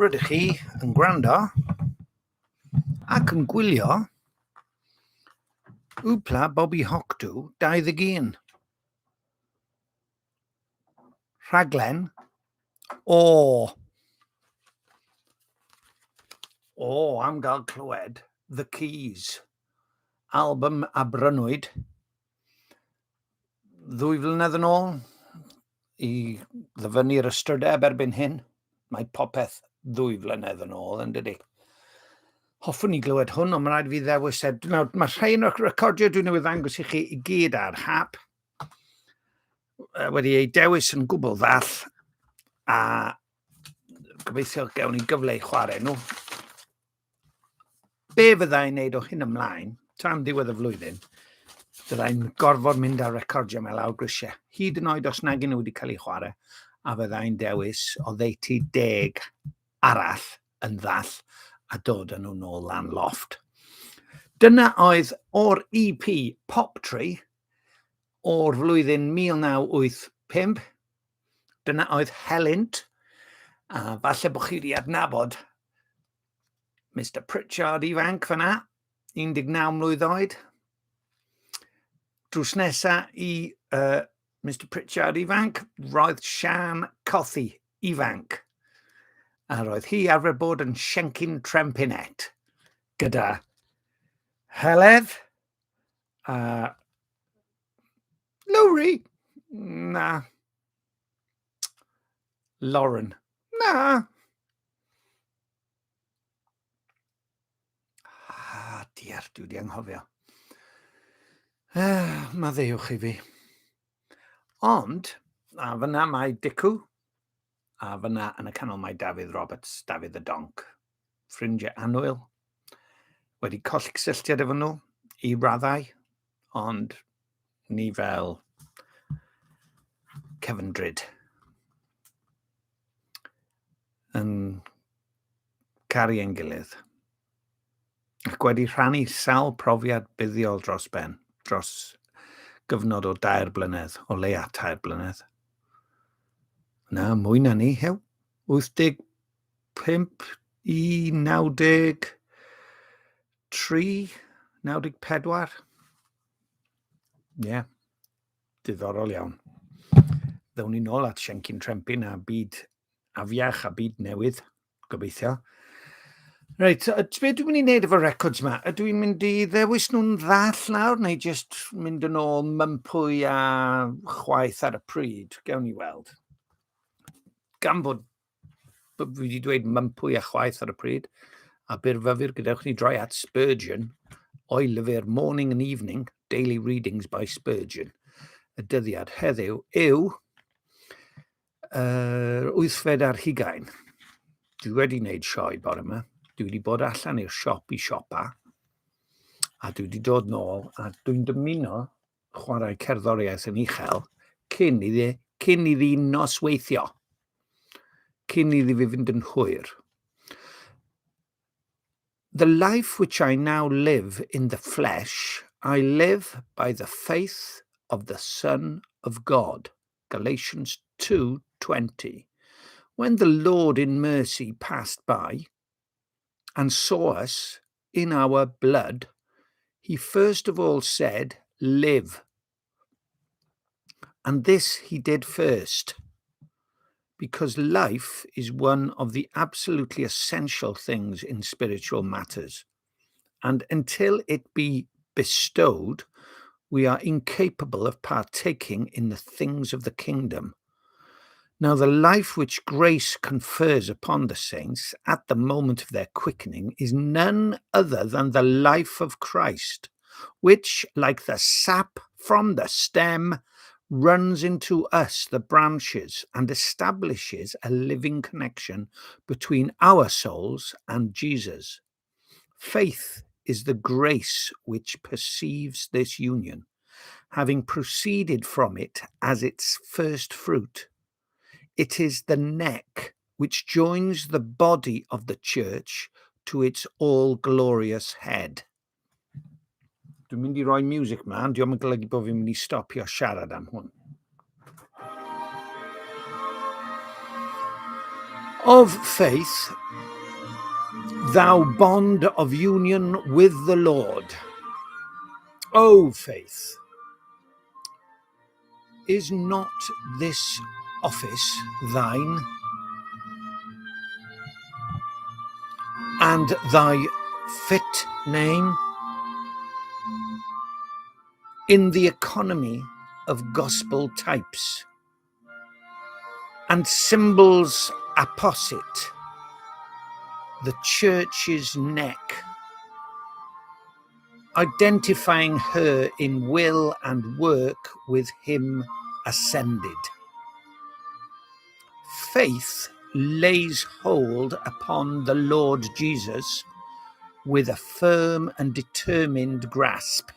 Rydych chi yn gwrando ac yn gwylio Wpla Bobby Hoctw 21. Rhaglen am gael clywed The Keys, album a brynwyd 2 flynedd yn ôl i ddyfynnu'r ystrydeb erbyn hyn. Mae popeth 2 flynedd yn ôl, yn dydy. Hoffwn ni glywed hwn, ond mae'n rhaid fi ddewis. Mae rhain o'r recordio dwi'n newydd ddangos i chi i gyd ar hap. Wedi ei dewis yn gwbl ddall, a gobeithio gewn ni gyfle i chwarae nhw. Be fyddai'n neud o hyn ymlaen, tan diwedd y flwyddyn, fyddai'n gorfod mynd â'r recordio mewn lawr grisiau, hyd yn oed os nag nhw wedi cael eu chwarae, a fyddai'n dewis o ddeiti 10 arall yn ddall a dod â nhw nôl lan loft. Dyna oedd o'r EP Pop Tree o'r flwyddyn 1985. Dyna oedd Helynt, a falle bod chi wedi adnabod Mr Pritchard ifanc fyna, 19 mlwydd oed. Drws nesa i Mr Pritchard ifanc, roedd Sian Cothi ifanc. A roedd hi arfer bod yn Siencyn Trempinet gyda Heledd a Lowry. Na. Lauren. Na. Diar, dwi wedi anghofio. Maddeuwch i fi. Ond, a fyna mae Dicw, a fyna yn y canol mae Dafydd Roberts, Dafydd y Donc, ffrindiau annwyl, wedi colli cysylltiad efo nhw i raddau, ond ni fel cefndryd yn caru ein gilydd. ac wedi rhannu sawl profiad buddiol dros ben, dros gyfnod o 2 blynedd, o leia 2 blynedd. Na, mwy na ni, hew. 85 i 93, 94. Ie, diddorol iawn. Ddawn ni nôl at Siencyn Trempyn a byd afiach a byd newydd, gobeithio. Reit, be dwi'n mynd i wneud efo records yma? Ydw i'n mynd i ddewis nhw'n ddall nawr, neu jyst mynd yn ôl mympwy a chwaith ar y pryd? Gawn ni weld. Gan bod fi wedi dweud mympwy a chwaith ar y pryd, a byrfyfyr gadewch ni droi at Spurgeon, o'i lyfr Morning and Evening, Daily Readings by Spurgeon. Y dyddiad heddiw yw 8/20. Dwi wedi wneud sioe bore yma. Dwi wedi bod allan i'r siop i siopa, a dwi wedi dod nôl, a dwi'n dymuno chwarae cerddoriaeth yn uchel cyn iddi nosweithio, cyn iddi fi fynd yn hwyr. The life which I now live in the flesh, I live by the faith of the Son of God. Galatians 2:20. When the Lord in mercy passed by and saw us in our blood, he first of all said, live. And this he did first, because life is one of the absolutely essential things in spiritual matters. And until it be bestowed, we are incapable of partaking in the things of the kingdom. Now, the life which grace confers upon the saints at the moment of their quickening is none other than the life of Christ, which, like the sap from the stem, runs into us, the branches, and establishes a living connection between our souls and Jesus. Faith is the grace which perceives this union, having proceeded from it as its first fruit. It is the neck which joins the body of the church to its all-glorious head. Dwi'n mynd I roi music man, diolch yn golygu bod fi'n mynd I stopio siarad am hwn. Of faith, thou bond of union with the Lord. O faith, is not this office thine, and thy fit name in the economy of gospel types and symbols apposite, the church's neck, identifying her in will and work with him ascended. Faith lays hold upon the Lord Jesus with a firm and determined grasp.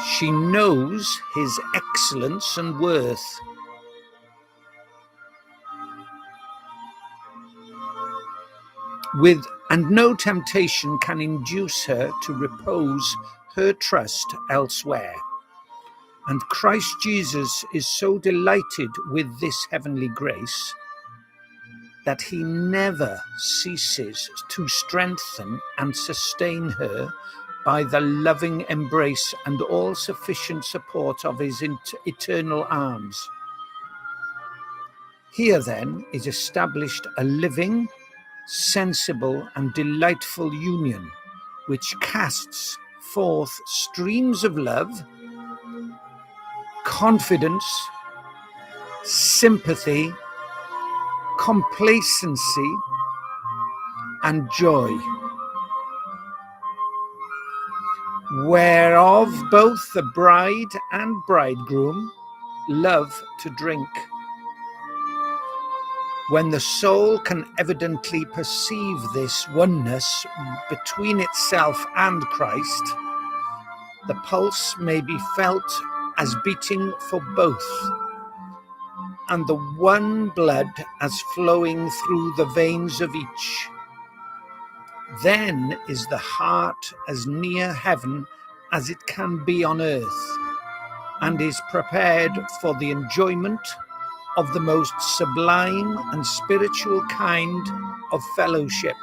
She knows his excellence and worth. And no temptation can induce her to repose her trust elsewhere. And Christ Jesus is so delighted with this heavenly grace that he never ceases to strengthen and sustain her by the loving embrace and all-sufficient support of his eternal arms. Here then is established a living, sensible and delightful union which casts forth streams of love, confidence, sympathy, complacency, and joy, whereof both the bride and bridegroom love to drink. When the soul can evidently perceive this oneness between itself and Christ, the pulse may be felt as beating for both, and the one blood as flowing through the veins of each. Then is the heart as near heaven as it can be on earth, and is prepared for the enjoyment of the most sublime and spiritual kind of fellowship.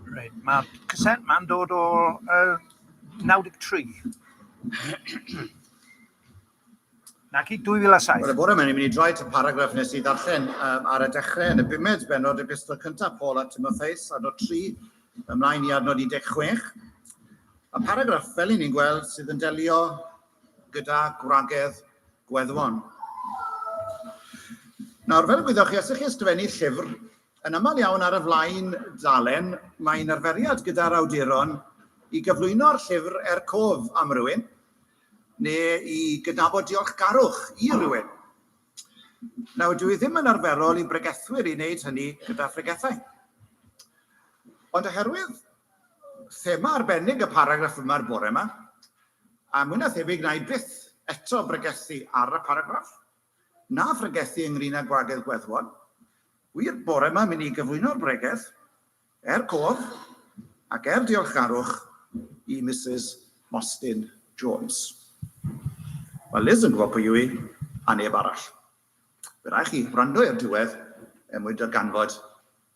Right, mae'r cassette ma'n dod o 93. Nac i 2007. Wel, y bore yma, ni'n mynd i droi at y paragraff nes i ddarllen ar y dechrau yn y bumed benod epistol cyntaf Paul a Timotheus, adnod 3, ymlaen i adnod 16. A paragraff, fel ni'n gweld, sydd yn delio gyda gwragedd gweddwon. Nawr, fel y gwyddwch chi, os ydych chi ysgrifennu llyfr, yn aml iawn ar y flaen dalen, mae'n arferiad gyda'r awduron i gyflwyno'r llyfr cof am rywun, neu i gydnabod diolchgarwch i rywun. Nawr, dwi ddim yn arferol i bregethwyr i wneud hynny gyda phregethau. Ond oherwydd thema arbennig y paragraff yma'r bore yma, a mwy na thebyg na i byth eto bregethu ar y paragraff, na phregethu ynglyn â gwragedd gweddwon, wir bore yma mynd i gyflwyno'r bregeth, cof, ac diolchgarwch i Mrs Mostyn Jones. Mae Liz yn gwybod pwy yw i, a neb arall. Fe rai chi wrando i'r diwedd mwyn darganfod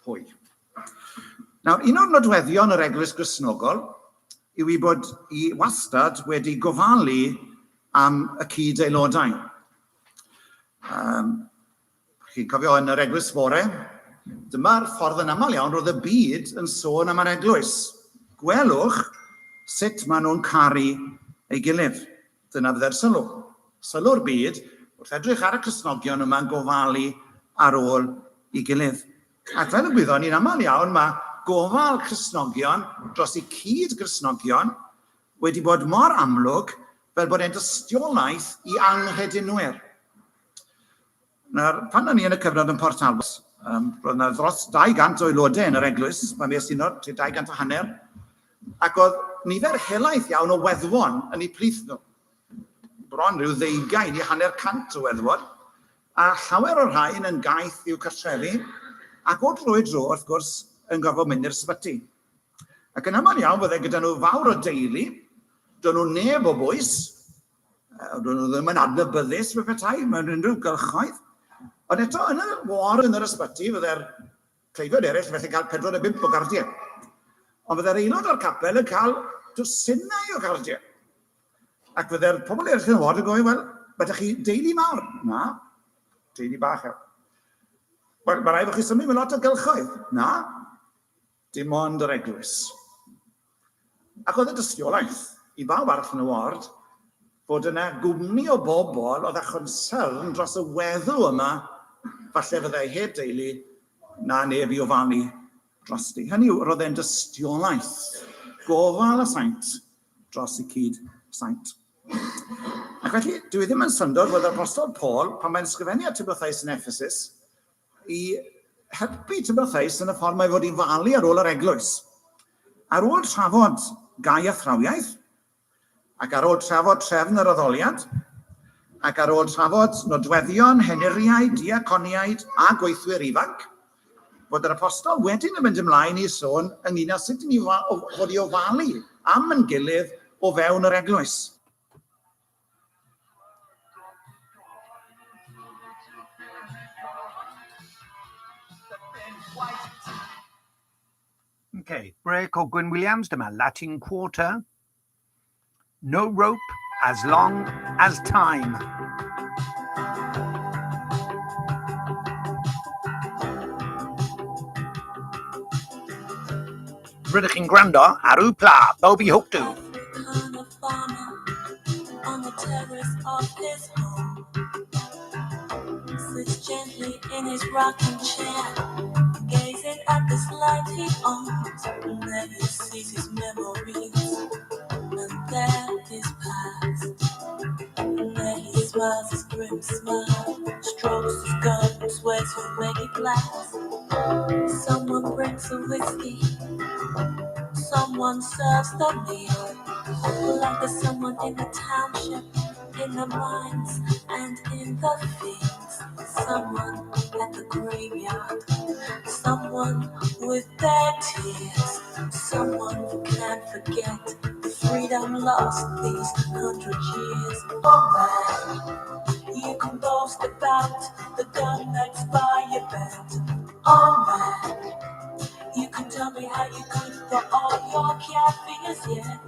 pwy. Nawr, un o'r nodweddion yr Eglwys Gristnogol yw i bod i wastad wedi gofalu am y cyd-aelodau. Chi'n cofio yn yr Eglwys Fore, dyma'r ffordd yn aml iawn roedd y byd yn sôn am yr Eglwys. Gwelwch sut maen nhw'n caru ei gilydd. Dyna fydde'r sylw. Sylw'r byd, wrth edrych ar y Cristnogion yma'n gofalu ar ôl ei gilydd. Ac fel y gwyddon ni'n aml iawn, mae gofal Cristnogion dros eu cyd Cristnogion wedi bod mor amlwg fel bod e'n dystiolaeth i anghedinwyr. Nawr, pan o'n i yn y cyfnod yn Port Talbot, Roedd yna dros 200 o aelodau yn yr eglwys, mae mes un o'r 200 a hanner, ac oedd nifer helaeth iawn o weddwon yn eu plith nhw. Bron rhyw 20 i hanner cant o weddwon, a llawer o'r rhain yn gaeth i'w cartrefi, ac o dro i dro, wrth gwrs, yn gofod mynd i'r ysbyty. Ac yn aml iawn, bydde gyda nhw fawr o deulu, dyn nhw neb o bwys, dyn nhw ddim yn adnabyddus fe petai, mewn unrhyw gylchoedd. Ond eto, yn y war yn yr ysbyty, fydde'r cleifiad eraill felly cael 45 o gardiau. Ond fydde'r aelod o'r capel yn cael dwsinau o gardiau. Ac fydde'r pobl eraill yn y ward yn gofyn, wel, byddech chi deulu mawr? Na, deulu bach iawn. Wel, mae rai fo chi symud mewn lot o gylchoedd? Na, dim ond yr eglwys. Ac oedd y dystiolaeth i bawb arall yn y ward bod yna gwmni o bobl oedd â chonsern dros y weddw yma, falle fyddai heb deulu na neb i ofalu drosti. Hynny yw, roedd e'n dystiolaeth gofal y saint dros y cyd saint. Ac felly, dwi ddim yn syndod fod yr apostol Paul, pan mae'n sgrifennu at Timotheus yn Ephesus, i helpu Timotheus yn y ffordd mae fod i falu ar ôl yr eglwys. Ar ôl trafod gai a thrawiaeth, ac ar ôl trafod trefn yr addoliad, ac ar ôl trafod nodweddion, henuriaid, diaconiaid a gweithwyr ifanc, bod yr apostol wedyn yn mynd ymlaen i sôn ynglyn â sut ni fod i ofalu am yn gilydd o fewn yr eglwys. Okay, break o Gwyn Williams, dyma Latin Quarter. No rope as long as time. Rydych chi'n gwrando ar Yw Pla, Bob I Hope To. On the terrace of his home, sits gently in his rocking chair, gazing at this light he owns, and then he sees his memories, and there his past, and then he smiles his grim smile, strokes his gun, swears he'll make it last. Someone brings a whiskey, someone serves the meal, like there's someone in the township, in the mines and in the fields, someone at the graveyard, someone with their tears, someone who can't forget the freedom lost these 100 years. Oh man, you can boast about the gun that's by your bed. Oh man, you can tell me how you could for all your caffeines yet.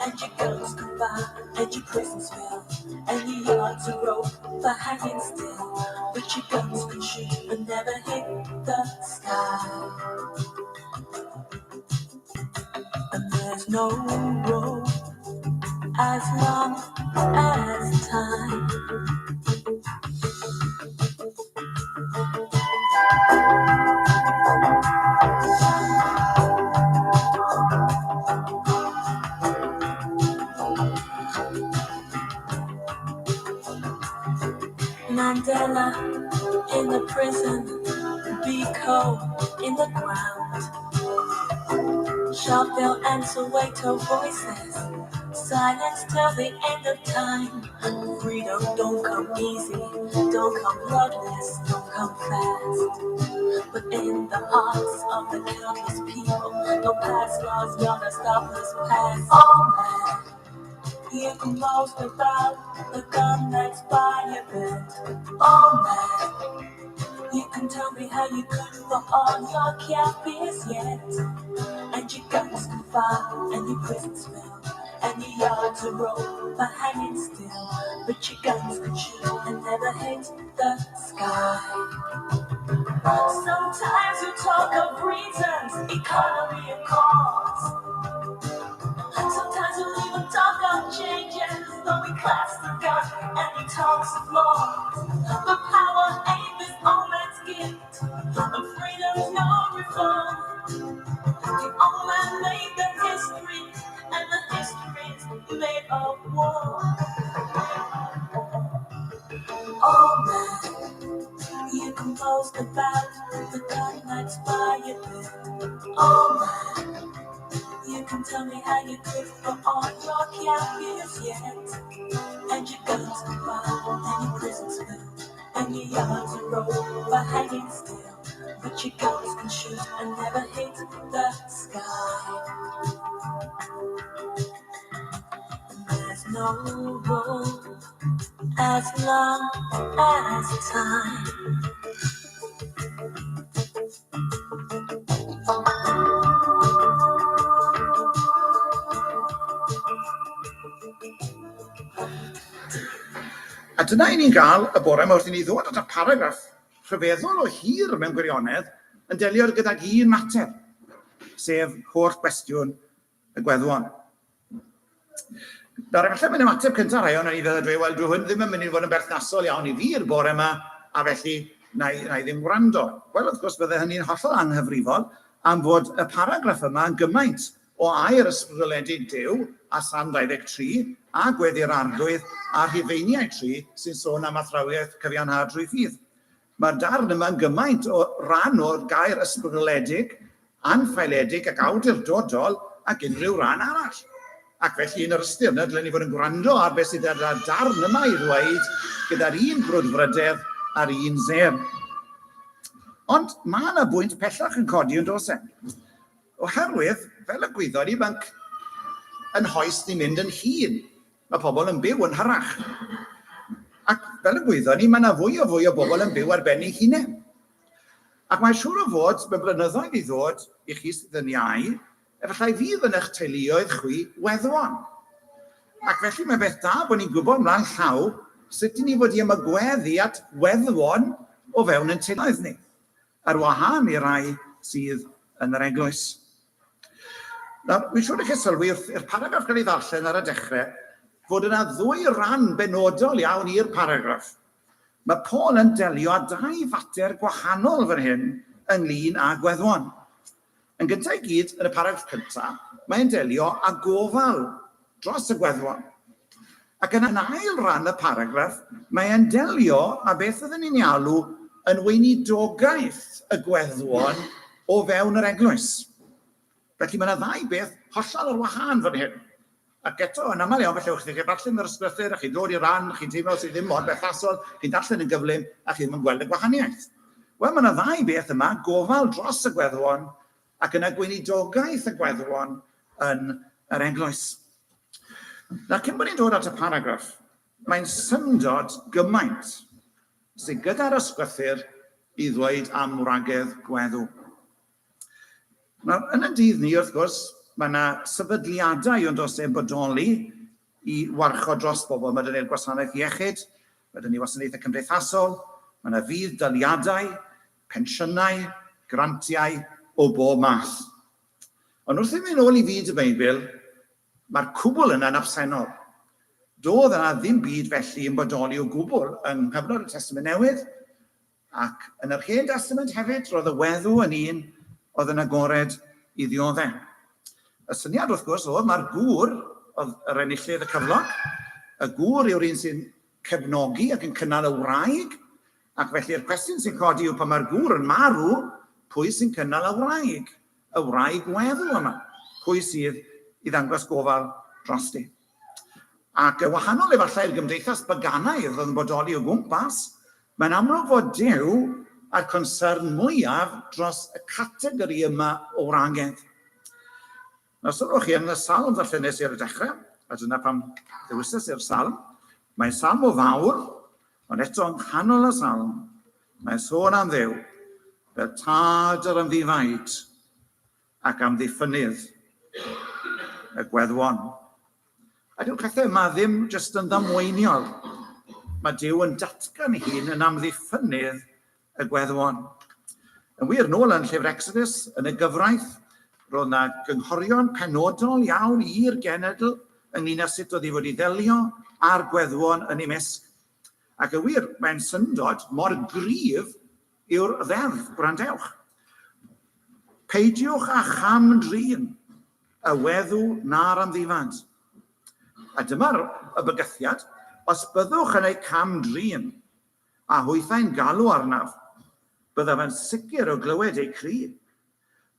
And your guns come by, and your prisons fill, and your yards are rope for hanging still. But your guns can shoot and never hit the sky. And there's no rope as long as time. Mandela in the prison, Biko in the ground, Sharpeville and Soweto voices, silence till the end of time. Freedom don't come easy, don't come bloodless, don't come fast. But in the hearts of the countless people, no past laws gonna stop us past. Oh man, you can boast about the gun that's by your bed. Oh man, you can tell me how you could for all your caffeines yet. And your guns can fire, and your prisons fill, and your yards are rope for hanging still. But your guns can shoot and never hit the sky. Sometimes you talk of reasons, economy and cause. Sometimes we'll even talk of changes, though we class the gun and he talks of laws. But power ain't this old man's gift, and freedom's no reform. The old man made the history, and the history's made of war. Oh man, you can boast about can tell me how you could, but all your cap is yet. And your guns are found, and your prisons built, and your yards are rolled for hanging still. But your guns can shoot and never hit the sky. And there's no rule as long as time. A dyna i ni'n gael y bore yma wrth i ni ddod at y paragraff rhyfeddol o hir mewn gwirionedd yn delio gydag un mater, sef holl gwestiwn y gweddwon. Nawr, efallai mae'n ymateb cyntaf rhai o'n i ddweud, wel, dwi hwn ddim yn mynd i fod yn berthnasol iawn i fi'r bore yma, a felly na i ddim gwrando. Wel, wrth gwrs, bydde hynny'n hollol anghyfrifol am fod y paragraff yma yn gymaint o air ysbrydoledig Duw a Psalm 23 a Gweddi'r Arglwydd a Rhufeiniau 3 sy'n sôn am athrawiaeth cyfiawnhad drwy ffydd. Mae'r darn yma'n gymaint o ran o'r gair ysbrydoledig, anffeiledig ac awdurdodol ac unrhyw ran arall. Ac felly yn yr ystyr yna, dylen ni fod yn gwrando ar beth sydd gyda'r darn yma i ddweud gyda'r un brwdfrydedd a'r un zer. Ond mae yna bwynt pellach yn codi yn dos e. Oherwydd, fel y gwyddon ni, mae'n hoes ni mynd yn hyn. Mae pobl yn byw yn hyrach. Ac fel y gwyddon ni, mae yna fwy o bobl yn byw ar ben eu hunain. Ac mae'n siŵr o fod, mae blynyddoedd i ddod i chi sydd yn iau, efallai fydd yn eich teuluoedd chwi weddwon. Ac felly mae beth da bod ni'n gwybod mlaen llaw sut i ni fod i ymagweddu at weddwon o fewn yn teuluoedd ni, ar wahân i rai sydd yn yr eglwys. Nawr, wi'n siŵr eich sylwi wrth i'r paragraff gael ei ddarllen ar y dechrau fod yna ddwy ran benodol iawn i'r paragraff. Mae Paul yn delio â dau fater gwahanol fan hyn ynglyn â gweddwon. Yn gyntaf i gyd, yn y paragraff cyntaf, mae'n delio â gofal dros y gweddwon. Ac yn ail ran y paragraff, mae'n delio â beth ydyn ni'n alw yn weinidogaeth y gweddwon o fewn yr eglwys. Felly mae yna ddau beth hollol ar wahân fan hyn. Ac eto, yn aml iawn, felly, chi'n darllen yr ysgrythur, chi'n dod i ran, chi'n teimlo sydd ddim ond berthnasol, chi'n darllen yn gyflym, a chi'n gweld y gwahaniaeth. Wel, mae yna ddau beth yma, gofal dros y gweddwon, ac yna gweinidogaeth y gweddwon yn yr eglwys. Nawr, cyn bod ni'n dod at y paragraff, mae'n syndod gymaint sydd gyda'r ysgrythur i ddweud am wragedd gweddw. Nawr, yn y dydd ni, wrth gwrs, mae yna sefydliadau ond os e'n bodoli i warchod dros bobl. Mae yna gwasanaeth iechyd, mae yna wasanaethau cymdeithasol, mae yna fydd daliadau, pensiynau, grantiau o bob math. Ond wrth i mynd ôl i fyd y Beibl, mae'r cwbl yna'n absennol. Doedd yna ddim byd felly yn bodoli o gwbl yng nghyfnod y Testament Newydd, ac yn yr Hen Testament hefyd, roedd y weddw yn un oedd yn agored i ddioddau. Y syniad wrth gwrs oedd mae'r gŵr oedd yr enillydd y cyflog, y gŵr yw'r un sy'n cefnogi ac yn cynnal y wraig, ac felly'r cwestiwn sy'n codi yw pan mae'r gŵr yn marw, pwy sy'n cynnal y wraig weddw yma, pwy sydd i ddangos gofal drosti. Ac wahanol efallai'r gymdeithas byganaidd oedd yn bodoli o gwmpas, mae'n amlwg fod Duw a'r concern mwyaf dros y categori yma o wragedd. Nawr, sylwch chi yn y salm ddarllenes i'r dechrau, a dyna pam ddewisais i'r salm, mae'n salm o fawr, ond eto yng nghanol y salm, mae'n sôn am Dduw, fel tad yr ymddifaid ac am ddiffynydd y gweddwon. A dyw'r pethau yma ddim jyst yn ddamweiniol. Mae Duw yn datgan ei hun yn amddiffynydd y gweddwon. Yn wir nôl yn llyfr Exodus, yn y gyfraith, roedd yna gynghorion penodol iawn i'r genedl ynglŷn â sut oedd i fod i ddelio a'r gweddwon yn ei misg. Ac yn wir, mae'n syndod mor gryf yw'r ddeddf, gwrandewch. Peidiwch â chamdrin y weddw na'r ymddifad. A dyma'r y bygythiad, os byddwch yn ei camdrin a hwythau'n galw arnaf, byddaf yn sicr o glywed ei cri.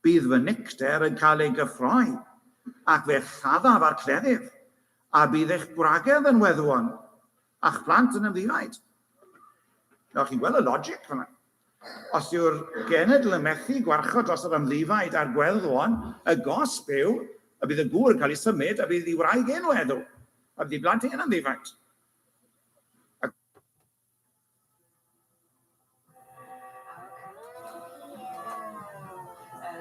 Bydd fy nicder yn cael ei gyffroi ac fe chaddaf ar cleddyf, a bydd eich gwragedd yn weddwon, a'ch plant yn ymddifaid. Nawr chi'n gweld y logic fan'na. Os yw'r genedl yn methu gwarchod dros yr ymddifaid a'r gweddwon, y gosb yw, a bydd y gŵr yn cael ei symud, a bydd ei wraig yn weddw, a bydd ei blant yn ymddifaid.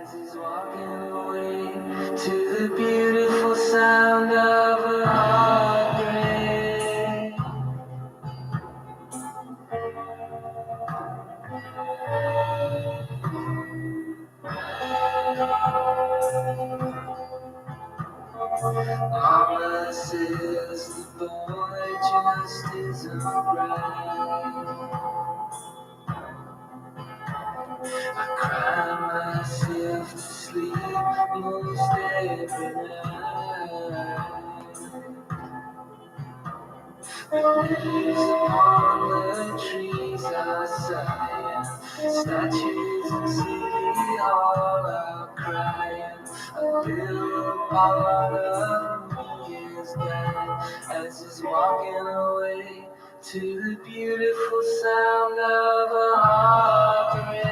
As he's walking away to the beautiful sound of a heartbreak. Mama says the boy just isn't right. I cry myself to sleep most every night. The leaves upon the trees are sighing, statues in City Hall are crying. A little part of me is dying as he's walking away to the beautiful sound of a heartbreak.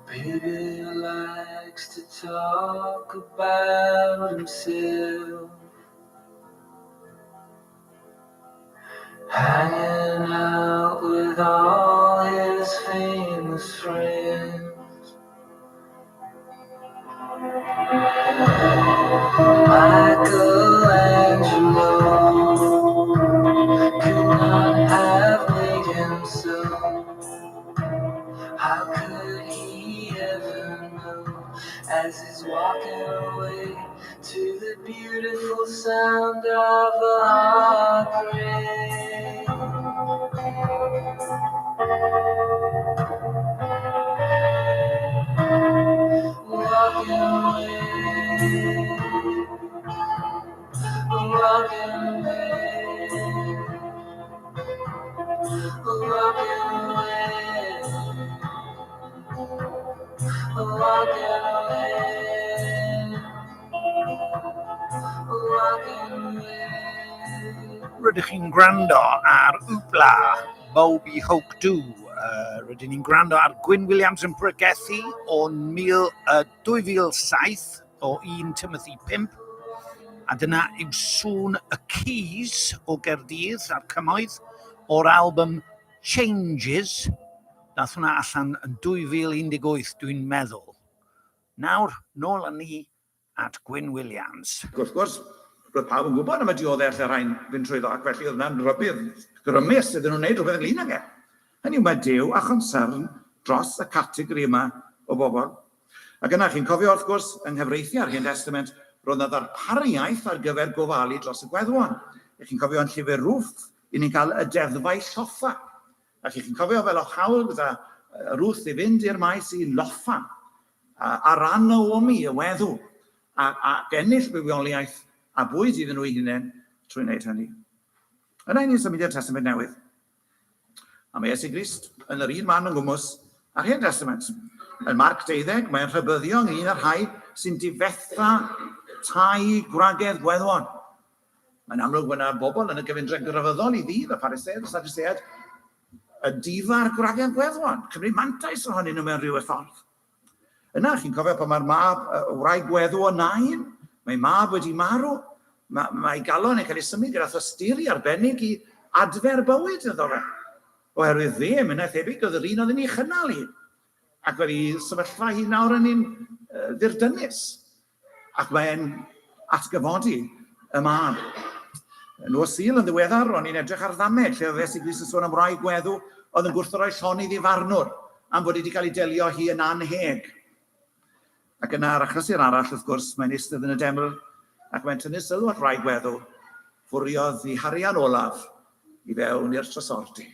Baby likes to talk about himself, hanging out with all his famous friends. Michelangelo could not have made him so. How could he ever know as he's walking away to the beautiful sound of a heartbreak? Walking away, walking away, walking away, walking away. Rydych chi'n gwrando ar Wpla, Bobby Hoke 2. Rydyn ni'n gwrando ar Gwyn Williams yn pregethu o 2007 o 1 Timothy 5. A dyna yw sŵn y Keys o Gaerdydd a'r cymoedd o'r album Changes. Dath hwnna allan yn 2018, dwi'n meddwl. Nawr, nôl â ni at Gwyn Williams. Wrth gwrs, roedd pawb yn gwybod am y dioddau lle rhain fynd trwyddo, ac felly oedd yna'n rybydd grymus iddyn nhw'n gwneud rhywbeth ynglyn ag e. Hynny yw, mae Duw a chonsern dros y categori yma o bobl. Ac yna, chi'n cofio wrth gwrs, yng nghyfreithu ar Hen Testament, roedd yna ddarpariaeth ar gyfer gofalu dros y gweddwon. Chi'n cofio yn llyfr Rwth, i ni'n cael y deddfau lloffa. Ac chi'n cofio fel o hawl gyda Rwth i fynd i'r maes i Lothan, a ran Naomi y weddw, a ennill bywoliaeth a bwyd iddyn nhw eu hunain trwy'n wneud hynny. Yna ni'n symud i'r Testament Newydd. A mae Iesu Grist yn yr un man yn gwmws ar Hen Testament. Yn Marc 12, mae'n rhybyddio yn un o'r rhai sy'n difetha tai gwragedd gweddwon. Mae'n amlwg bod yna bobl yn y gyfundrefn grefyddol i ddydd, y Pharisëd, y Sadduseaid, y difar gwragedd gweddwon, cymryd mantais ohonyn nhw mewn rhyw ffordd. Yna, chi'n cofio pan mae'r mab wraig gweddw o Nain, mae mab wedi marw, mae galon yn cael ei symud gyda thosturi arbennig i adfer bywyd iddo fe. Oherwydd fe, mae'n thebyg oedd yr un oedd yn ei chynnal hi. ac wedi sefyllfa hi nawr yn un ddirdynus. Ac mae'n atgyfodi y mab. Nos Sul yn ddiweddar, o'n i'n edrych ar ddamed, lle oedd Iesu Grist yn sôn am rai gweddw oedd yn gwrthdroi llonydd i farnwr, am bod wedi cael ei delio hi yn anheg. Ac yna'r achlysur arall, wrth gwrs, mae'n eistedd yn y deml, ac mae'n tynnu sylw at rai gweddw, fwriodd i harian olaf i fewn i'r trysordy.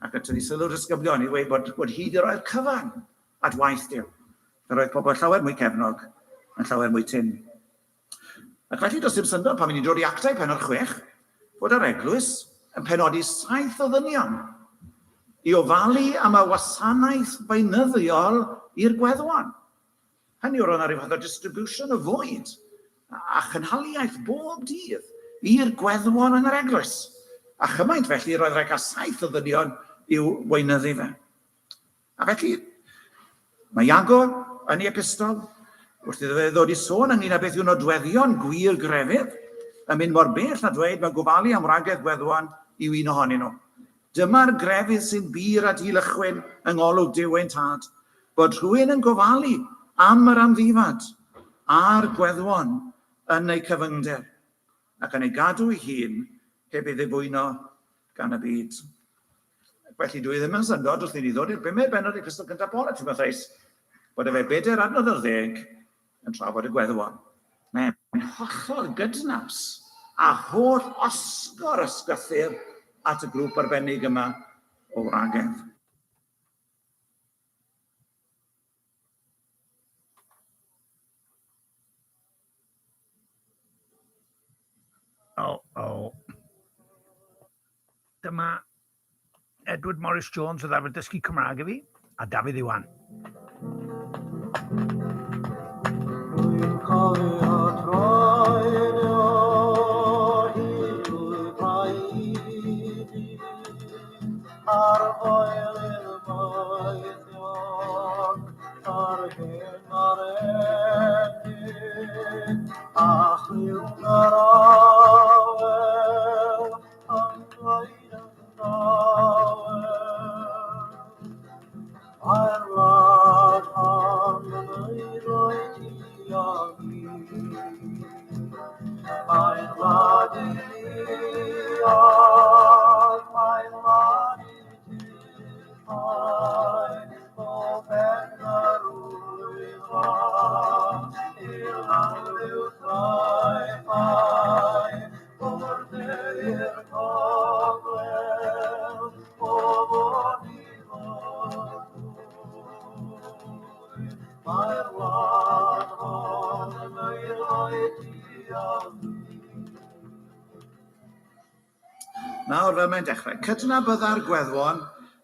Ac yn tynnu sylw'r disgyblion i dweud bod hi wedi roi'r cyfan at waith Duw. Fe roedd pobl llawer mwy cefnog yn llawer mwy tyn. Ac felly does dim syndod pan ni'n dod i Actau Pennod 6, bod yr eglwys yn penodi 7 o ddynion i ofalu am y wasanaeth beunyddiol i'r gweddwan. Hynny o'r yna rhyw fath o distribution o fwyd a chynhaliaeth bob dydd i'r gweddwan yn yr eglwys. A chymaint felly roedd rhaid cael 7 o ddynion i'w weinyddu fe. A felly, mae Iago yn ei epistol, wrth iddo fe ddod i sôn ynglyn â beth yw'n nodweddion gwir grefydd, yn mynd mor bell na dweud mae gofalu am ragedd gweddwan i un ohonyn nhw. Dyma'r grefydd sy'n bir a dilychwyn yng ngolwg Duw ein Tad, bod rhywun yn gofalu am yr amddifad a'r gweddwan yn ei cyfyngder, ac yn ei gadw ei hun heb ei ddibwyno gan y byd. Felly dwi ddim yn syndod wrth i ni ddod i'r 5 bennod i Crystal Cyntaf Paul a Timotheus, bod e fe 4 adnodd ar 10 yn trafod y gweddwan. Mae'n hollol gydnaws a holl osgor ysgythyr at y grŵp arbennig yma o wragedd. Dyma Edward Morris Jones oedd arfer dysgu Cymraeg i fi, a Dafydd Iwan. Dwi'n cofio troedio hyd braidd ar foelyn maethion ar hyn ar ennig a chliw'n yr awel yn rhaid yn dawel. Mae'r wlad hon yn ei roi ti a fi. Mae'n wlad i ddiog, mae'n wlad i ddiog, o ben yr wyddfa, i'r landiw ffai, o'r ddeir gogledd, o fod i fod. Mae'r wlad hon yn ei roi ti a fi. Nawr fel mae'n dechrau, cydnabydda'r gweddwan,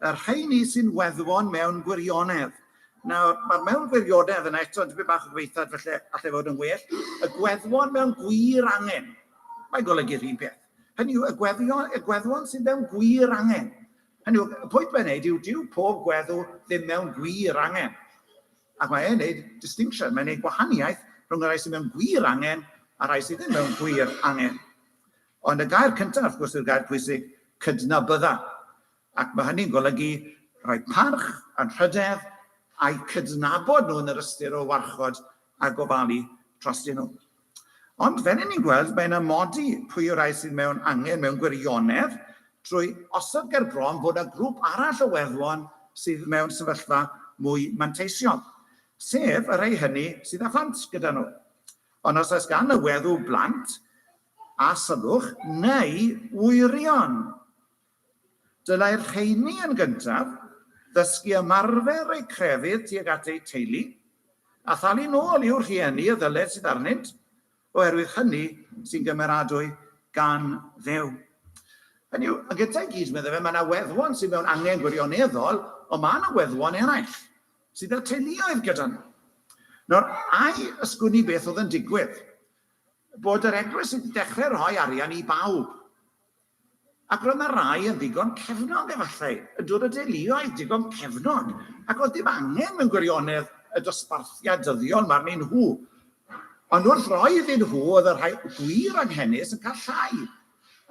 yr rheini sy'n weddwan mewn gwirionedd. Nawr, mae'r mewn gwirionedd yn eto, dipyn bach o gweithad felly allai fod yn well, y gweddwan mewn gwir angen. Mae'n golygu'r un peth. Hynny yw, y gweddwan sy'n mewn gwir angen. Hynny yw, y pwynt mae'n neud yw, dyw pob gweddw ddim mewn gwir angen. Ac mae'n neud distinction, mae'n neud gwahaniaeth rhwng y rai sy'n mewn gwir angen a rai sydd ddim mewn gwir angen. Ond y gair cyntaf, wrth gwrs, yw'r gair pwysig cydnabydda. Ac mae hynny'n golygu rhoi parch a'n rhydedd a'i cydnabod nhw yn yr ystyr o warchod a gofalu trostyn nhw. Ond fel ni'n gweld, mae'n amodi pwy yw'r rai sydd mewn angen mewn gwirionedd trwy osod ger bron fod y grŵp arall o weddwan sydd mewn sefyllfa mwy manteisiol. Sef y rhai hynny sydd â phlant gyda nhw. Ond os oes gan y weddw blant a sylwch neu wyrion. Dylai'r rheini yn gyntaf ddysgu ymarfer eu crefydd tuag at eu teulu a thalu nôl i'w rhieni y ddyled sydd arnynt oherwydd hynny sy'n gymeradwy gan Dduw. Hynny yw, yn gyda i gyd meddwl fe, mae yna weddwan sydd mewn angen gwirioneddol, ond mae yna weddwan eraill sydd â teuluoedd gyda nhw. Nawr, ai ysgwni beth oedd yn digwydd? Bod yr eglwys wedi dechrau rhoi arian i bawb. Ac roedd yna rai yn ddigon cefnog efallai, yn dod o deuluoedd digon cefnog, ac oedd dim angen mewn gwirionedd y dosbarthiad dyddiol mae'r ein nhw. Ond wrth roi iddyn nhw, oedd y rhai gwir anghennus yn cael llai.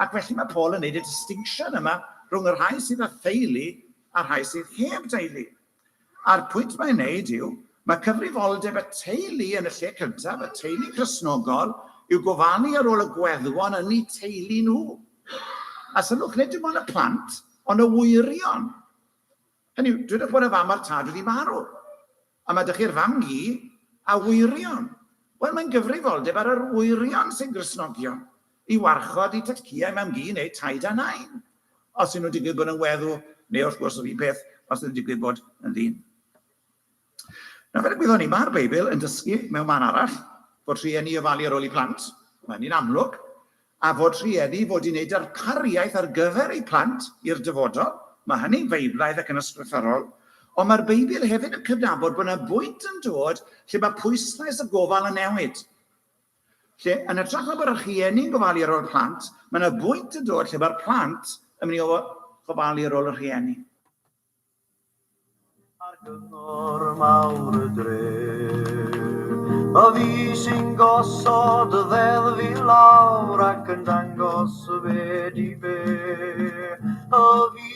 Ac felly mae Paul yn gwneud y distinction yma rhwng y rhai sydd â theulu a rhai sydd heb deulu. A'r pwynt mae'n neud yw, mae cyfrifoldeb y teulu yn y lle cyntaf, y teulu Cristnogol, yw gofalu ar ôl y gweddwon yn eu teulu nhw. A sylwch, nid dim ond y plant, ond y wirion. Hynny yw, dwedwch bod y fam a'r tad wedi marw. A mae dych chi'r fam gi a wirion. Wel, mae'n gyfrifoldeb ar yr wirion sy'n Gristnogion i warchod i tatciau mam gi neu taid a nain. Os ydyn nhw'n digwydd bod yn weddw, neu wrth gwrs o fi peth, os ydyn nhw'n digwydd bod yn ddyn. Na fel y gwyddon ni, mae'r Beibl yn dysgu mewn man arall bod rhieni ofalu ar ôl i plant, mae'n un amlwg, a fod rhieni fod i wneud darpariaeth ar gyfer eu plant i'r dyfodol. Mae hynny'n feiblaidd ac yn ysgrythorol, ond mae'r Beibl hefyd yn cydnabod bod yna bwynt yn dod lle mae pwyslais y gofal yn newid. Lle, yn ytrach na bod y rhieni'n gofalu ar ôl plant, mae yna bwynt yn dod lle mae'r plant yn mynd i gofalu ar ôl y rhieni. Ar gyngor mawr y dre, a fi sy'n gosod y ddeddf i lawr ac yn dangos y bed i be. A fi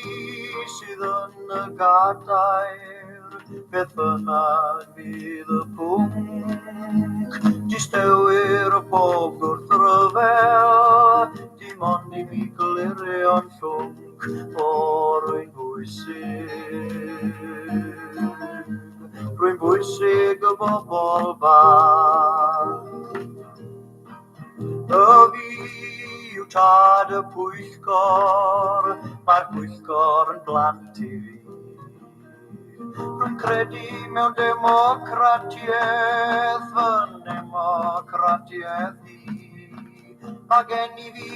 sydd yn y gadair, beth bynnag fydd y pwnc. Distewir y bob wrth ryfel, dim ond i mi glirio'n llwnc o rwy'n bwysig. Rwy'n bwysig y bobl bach. Y fi yw tad y pwyllgor, mae'r pwyllgor yn blant i fi. Rwy'n credu mewn democratiaeth, fy democratiaeth ni. A gen I fi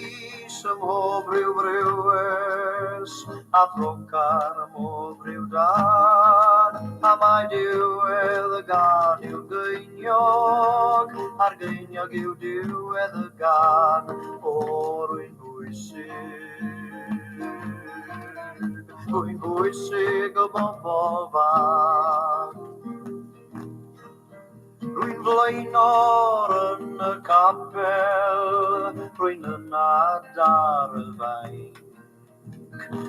symhob ryw brywes, a throcar mob ryw dan. A mae diwedd y gan yw geiniog, a'r geiniog yw diwedd y gan, o rwy'n bwysig. Rwy'n bwysig y bobl fach. Rwy'n flaenor yn y capel, rwy'n ynad ar y fainc.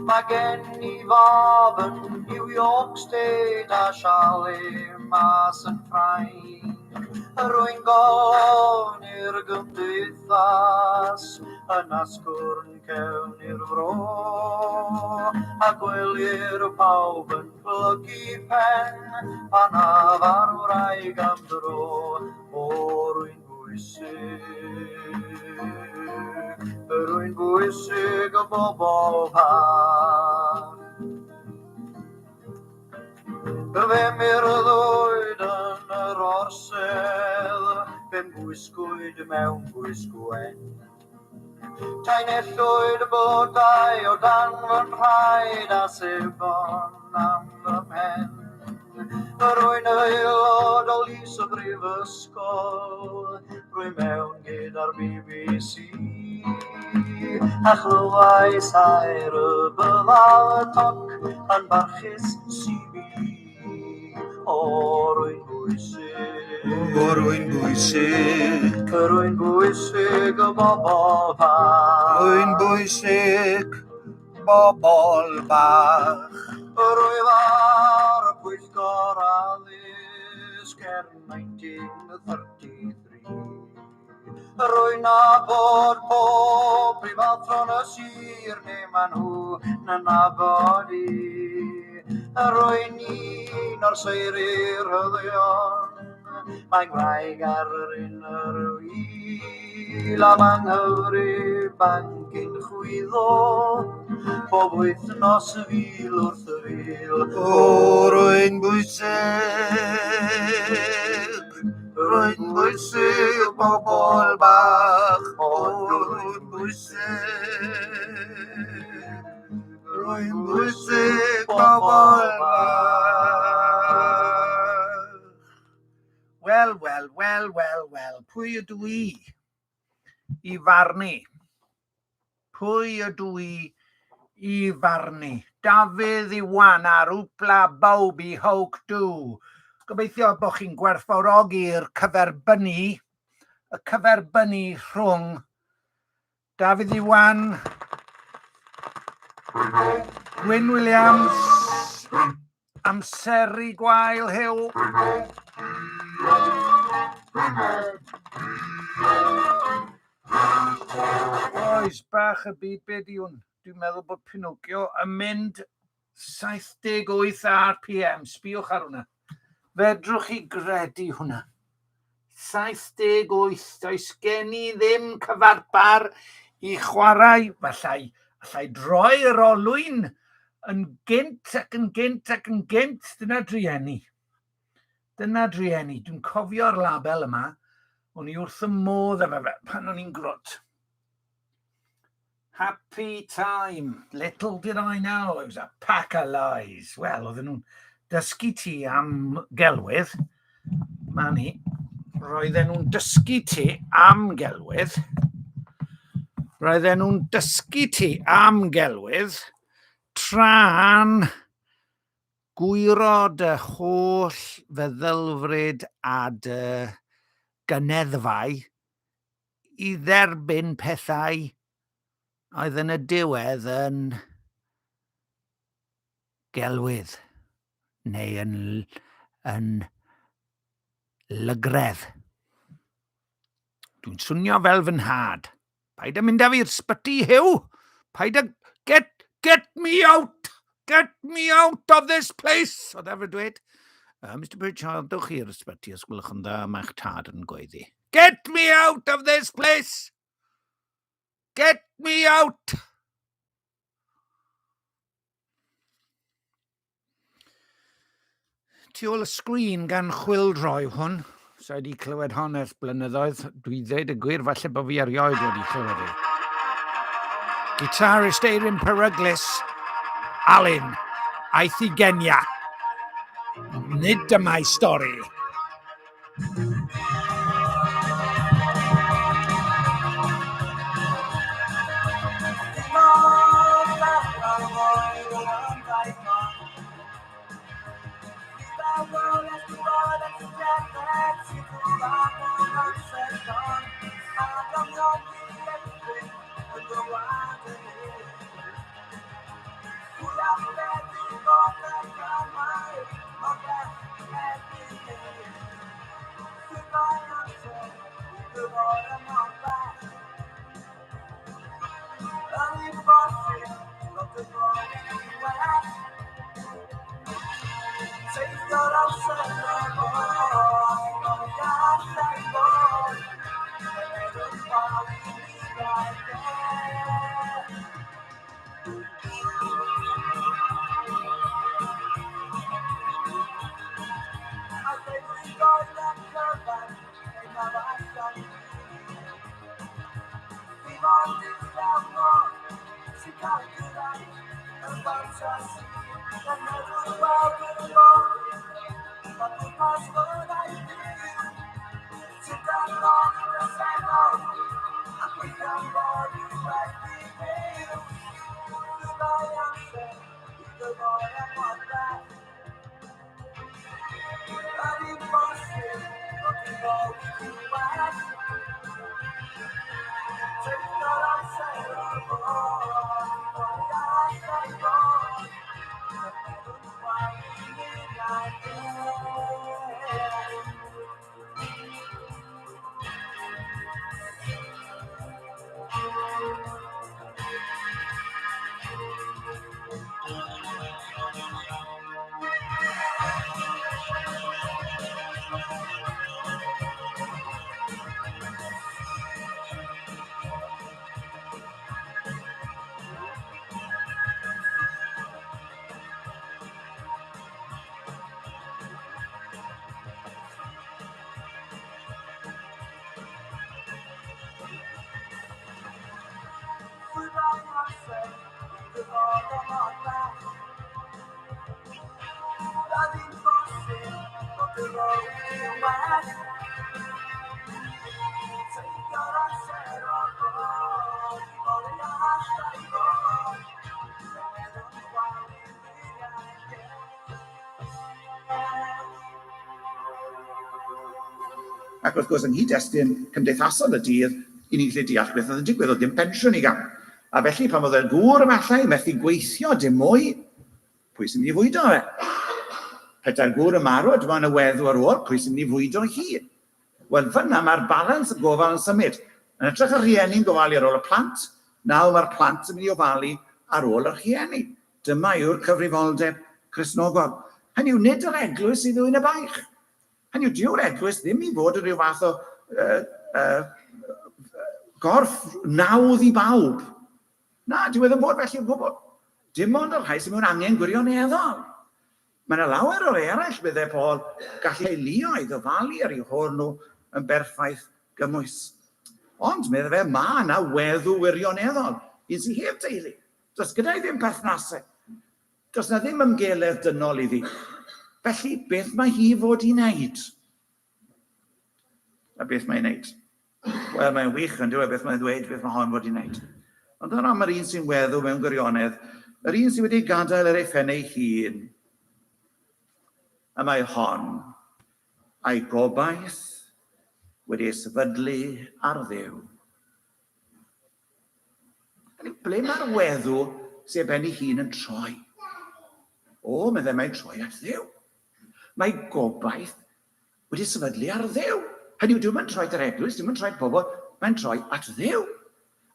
Mae gen I fab yn New York State a siale mas yn Ffrainc. Rwy'n golofn i'r gymdeithas, yn asgwrn cewn i'r fro, a gwelir pawb yn plygu pen, pan a farw wraig am dro, o rwy'n bwysig. Rwy'n bwysig y bobl fach. Fe myrddwyd yn yr orsedd, fe'n bwysgwyd mewn bwysgwen. Tainellwyd blodau o dan fy nhraed a sefon am fy mhen. Rwy'n aelod o lys y brifysgol, rwy'n mewn gyda'r BBC. A chlywais air y byddal y toc yn barchus CB. O rwy'n bwysig. O rwy'n bwysig. Rwy'n bwysig y bobl fach. Rwy'n bwysig bobl bach. Rwy'n ar y pwyllgor addysg 1933. Rwy'n nabod pob prifathron y sir, neu ma' nhw na nabod I. Rwy'n un o'r seiri rhyddion, mae'n graig ar yr un yr wil, a ma'n nghyfri bancyn chwyddo, pob wythnos fil wrth y fil. O, rwy'n bwysig bobl bach, o, rwy'n bwysig bobl bach. Wel, pwy ydw I farnu? Pwy ydw I farnu? Dafydd Iwan ar Wpla Bawbi Howk Dw. Gobeithio bod chi'n gwerthfawrogi'r cyferbynnu, y cyferbynnu rhwng Dafydd Iwan, Gwyn Williams Amseru gwael hew. Oes bach y byd be di hwn. Dwi'n meddwl bod Pinocchio yn mynd 78 RPM. Sbiwch ar hwnna. Fedrwch chi gredu hwnna. 78. Does gen I ddim cyfarpar I chwarae. Allai droi'r olwyn yn gynt ac yn gynt ac yn gynt. Dyna drieni. Dwi'n cofio'r label yma. O'n I wrth y modd efo fe pan o'n i'n grwt. Happy time. Little did I know, it was a pack of lies. Wel, oedden nhw'n dysgu ti am gelwydd. Mani, roedden nhw'n dysgu ti am gelwydd. Tra'n gwyro dy holl feddylfryd a dy gyneddfau I dderbyn pethau oedd yn y diwedd yn gelwydd neu yn lygredd. Dwi'n swnio fel fy nhad. Paid â mynd â fi'r sbyty Huw. Paid â... Get me out! Get me out of this place! Oedd efer dweud. Mr Pritchard, dwch i'r ysbyty os gwylwch yn dda, mae'ch tad yn gweiddi. Get me out of this place! Get me out! Tu ôl y sgrin gan chwildroi hwn. So wedi clywed hon ers blynyddoedd. Dwi ddweud y gwir, falle bod fi erioed wedi clywed I. Guitarist Eirin Peryglis, Alun, aeth I Genia. Nid dyma'i stori. Ac wrth gwrs, yng nghyd-destun cymdeithasol y dydd, I ni gallu deall beth oedd yn digwydd, oedd dim pensiwn I gael. A felly, pan oedd e'n gŵr ymallai, methu gweithio dim mwy, pwy sy'n mynd I fwydo fe? Pedair gŵr y marw, a dyma yn y weddw ar ôl, pwy sy'n ni fwydo hi. Wel, fyna mae'r balans y gofal yn symud. Yn edrych ar rhieni'n gofalu ar ôl y plant, nawr mae'r plant yn mynd i ofalu ar ôl yr rhieni. Dyma yw'r cyfrifoldeb Cristnogol. Hynny yw, nid yr eglwys i ddwyn y baich. Hynny yw, dyw'r eglwys ddim i fod yn rhyw fath o gorff nawdd i bawb. Na, dyw e ddim bod felly o gwbl. Dim ond o'r rhai sy'n mewn angen gwirioneddol. Mae yna lawer o eraill bydde Paul gallu eilio i ddofalu ar ei hôl nhw yn berffaith gymwys. Ond medde fe, mae yna weddw wirioneddol, un sy'n heb deulu. Does gyda i ddim perthnasau. Does na ddim ymgeledd dynol iddi. Felly, beth mae hi fod i wneud? A beth mae'n wneud? Wel, mae'n wych yn dweud beth mae'n dweud, beth mae hon fod i wneud. Ond yna mae'r un sy'n weddw mewn gwirionedd, yr un sy'n wedi gadael yr effennau hun, a mae hon a'i gobaith wedi sefydlu ar Dduw. Ble mae'r weddw sy'n ben ei hun yn troi? O, medde mae'n troi at Dduw. Mae gobaith wedi sefydlu ar Dduw. Hynny yw, dwi'n troi at yr eglwys, dwi'n troi at bobl, mae'n troi at Dduw.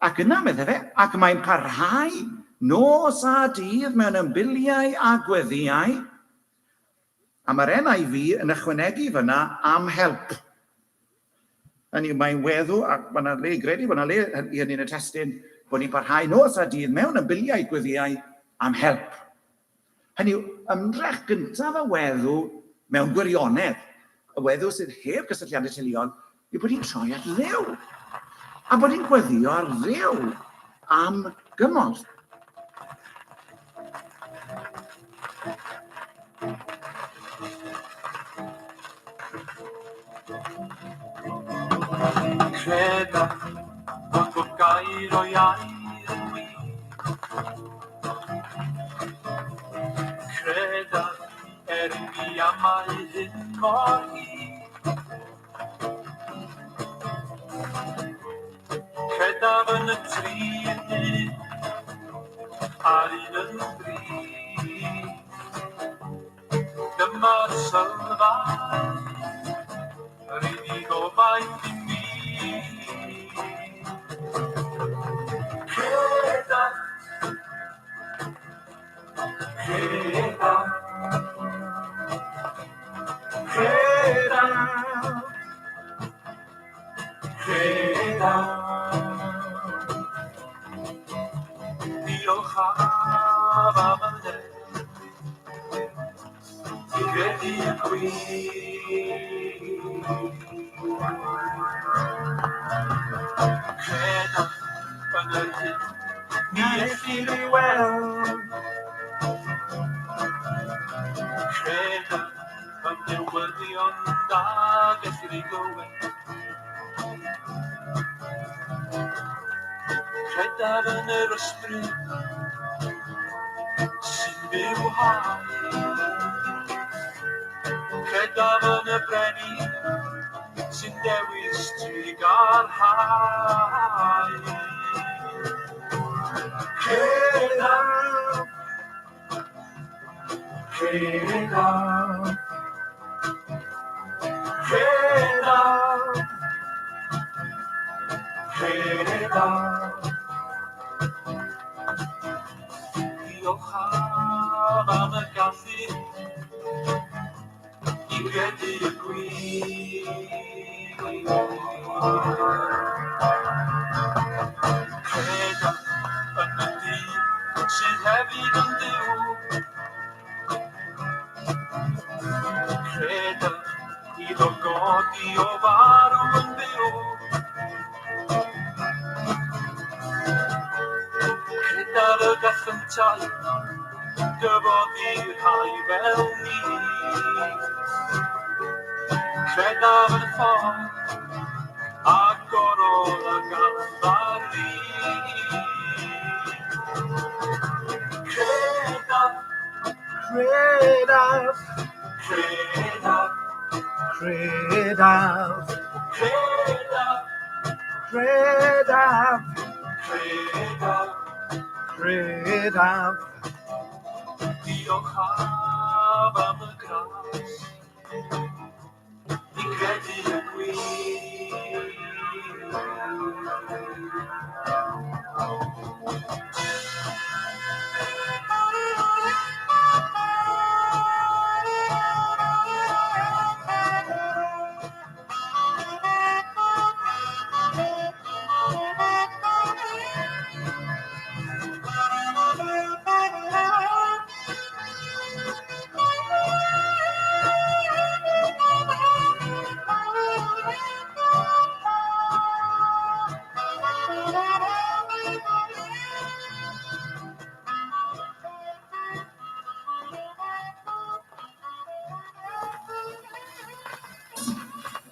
Ac yna, medde fe, ac mae'n parhau nos a dydd mewn ymbiliau a gweddiau. A mae'r NIV yn ychwanegu fyna am help. Hynny yw, mae'n weddw, ac mae'na le gredu, mae'na le i hynny yn y testyn, bod ni'n parhau nos a dydd mewn ymbiliau gweddiau am help. Hynny yw, ymdrech gyntaf y weddw mewn gwirionedd, y weddw sydd heb gysylltiadau teuluol, yw bod ni'n troi at Dduw. A bod ni'n gweddio ar Dduw am gymorth. Creda bod gair o iair yn wir. Creda mi amau hyn mor hir. Credaf yn y tri a'r un yn dri. Dyma'r sylfaen, yr unig gobaith i mi. Credaf, credaf, credaf, credaf. Diolchaf am y le, i gredu y gwir. Credaf yn yr hyn, ni ellir ei weld. Credaf yn newyddion da gellir ei glywed. Credaf yn yr ysbryd sy'n byw hau. Credaf yn y breni sy'n dewis trwy garhau. Credaf, credaf, credaf, credaf. Diolchaf am y gallu i gredu y gwir. Credaf yn y dyn sydd hefyd yn Dduw. Credaf iddo godi o farw yn byw. Credaf y gallantau dyfoddi rhai fel ni. Credaf yn ffordd agorol a ganddaru. Credaf, credaf, credaf, credaf, credaf, credaf, credaf, credaf. Diolchaf am y graff I credu y gwir.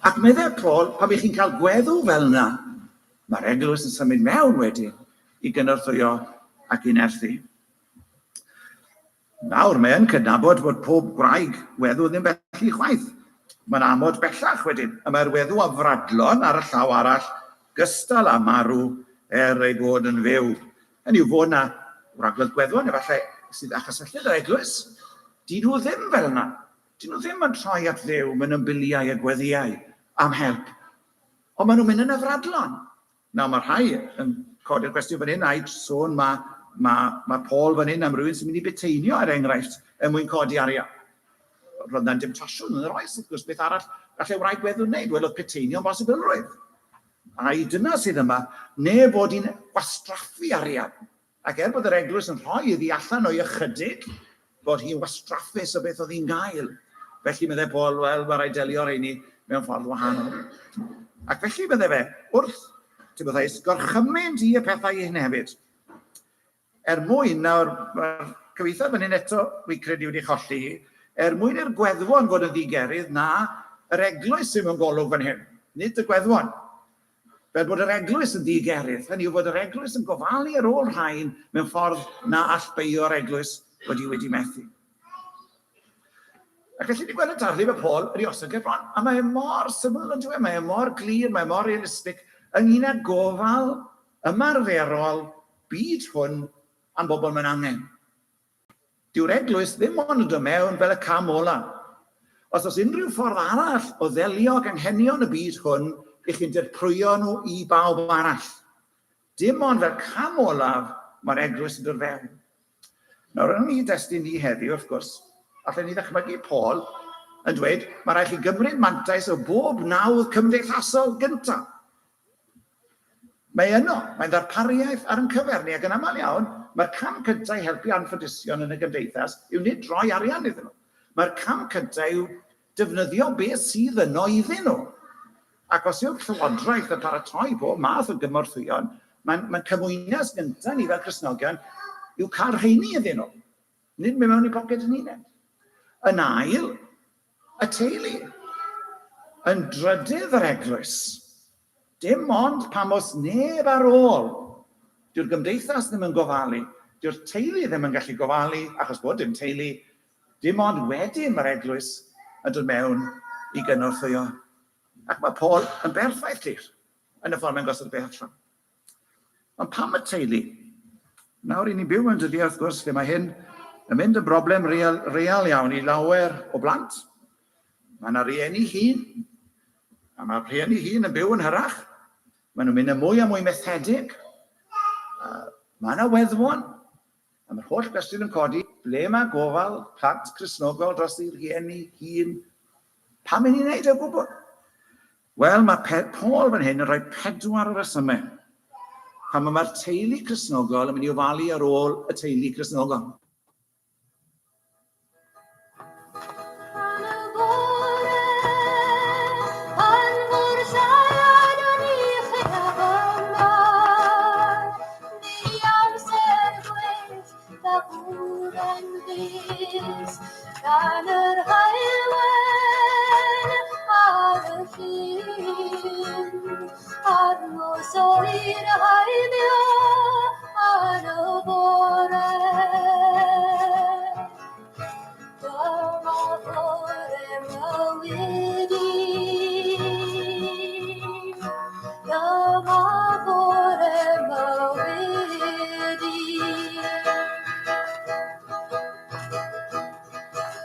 Ac meddai Paul, pan bych chi'n cael gweddw fel yna, mae'r eglwys yn symud mewn wedyn I gynorthwyo ac I nerthu. Nawr mae'n cydnabod bod pob gwraig weddw ddim felly chwaith. Mae'n amod bellach wedyn, y mae'r weddw afradlon ar y llaw arall gystal â marw ei bod yn fyw. Hynny yw fod na wraglodd gweddwon, efallai sydd â chysylltiad yr eglwys. Dyn nhw ddim fel yna. Dyn nhw ddim yn troi at ddew mewn ymbiliau a gweddiau am help. Ond maen nhw'n mynd yn afradlon. Nawr mae rhai yn codi'r cwestiwn fan hyn, a'i sôn mae Paul fan hyn am rywun sy'n mynd I byteinio er enghraifft mwyn codi arian. Roedd na'n dim trosiwn yn yr oes, wrth gwrs, beth arall gallai wraig weddw wneud, wel oedd byteinio'n bosibilrwydd. A'i dyna sydd yma, ne bod hi'n wastraffu arian. Ac bod yr eglwys yn rhoi iddi allan o'i ychydig, bod hi'n wastraffus o beth oedd hi'n gael. Felly meddai Paul, wel, mae rhaid delio rheini mewn ffordd wahanol. Ac felly meddai fe, wrth, ti'n byddais, gorchymynt I y pethau hyn hefyd. Mwyn, nawr, mae'r cyfeithiad fan hyn eto, fi credu wedi cholli hi, mwyn i'r gweddwon fod yn ddigerydd na yr eglwys sy'n mewn golwg fan hyn, nid y gweddwon. Fel bod yr eglwys yn ddigerydd, hynny yw bod yr eglwys yn gofalu ar ôl rhain mewn ffordd na all beio'r eglwys wedi methu. Ac felly ni gweld y darlith y Paul yr Iosog bron, a mae mor syml yn dweud, mae mor glir, mae mor realistig, ynglyn â gofal ymarferol byd hwn am bobl mewn angen. Dyw'r eglwys ddim ond yn dod mewn fel y cam ola. Os oes unrhyw ffordd arall o ddelio ac anghenion y byd hwn, I chi'n dirprwyo nhw I bawb arall. Dim ond fel cam olaf mae'r eglwys yn dod fewn. Nawr, yn ni destun ni heddiw, wrth gwrs, allan ni ddechmygu Paul yn dweud, mae rhaid chi gymryd mantais o bob nawdd cymdeithasol gyntaf. Mae yno, mae'n ddarpariaeth ar yn cyferni, ac yn aml iawn, mae'r cam cyntaf I helpu anffydision yn y gymdeithas yw nid roi arian iddyn nhw. Mae'r cam cyntaf yw defnyddio beth sydd yno iddyn nhw. Ac os yw'r llywodraeth yn paratoi bob math o gymorthwyon, mae'n cymwynas gyntaf ni fel Cristnogion yw cael rheini iddyn nhw. Nid mewn I poced yn unig. Yn ail, y teulu. Yn drydydd yr eglwys. Dim ond pam os neb ar ôl. Dyw'r gymdeithas ddim yn gofalu. Dyw'r teulu ddim yn gallu gofalu, achos bod dim teulu. Dim ond wedyn mae'r eglwys yn dod mewn I gynorthwyo. Ac mae Paul yn berffaith lir yn y ffordd mae'n gosod beth allan. Ond pam y teulu? Nawr I ni'n byw mewn dyddiau wrth gwrs, lle mae hyn yn mynd yn broblem real iawn I lawer o blant. Mae yna rieni hŷn, a mae'r rieni hŷn yn byw yn hyrach. Maen nhw'n mynd yn mwy a mwy methedig. Mae yna weddwon. A mae'r holl gwestiwn yn codi, ble mae gofal plant Cristnogol dros i'r rieni hŷn? Pam yn ni'n neud o gwbl? Wel, mae Paul fan hyn yn rhoi 4 resymau. Pan mae'r teulu Cristnogol yn mynd I ofalu ar ôl y teulu Cristnogol. Gan yr haelwen ar y llyn, ar nos o'r haelio ar y bore. Dyma bore mywyd I, dyma bore mywyd I.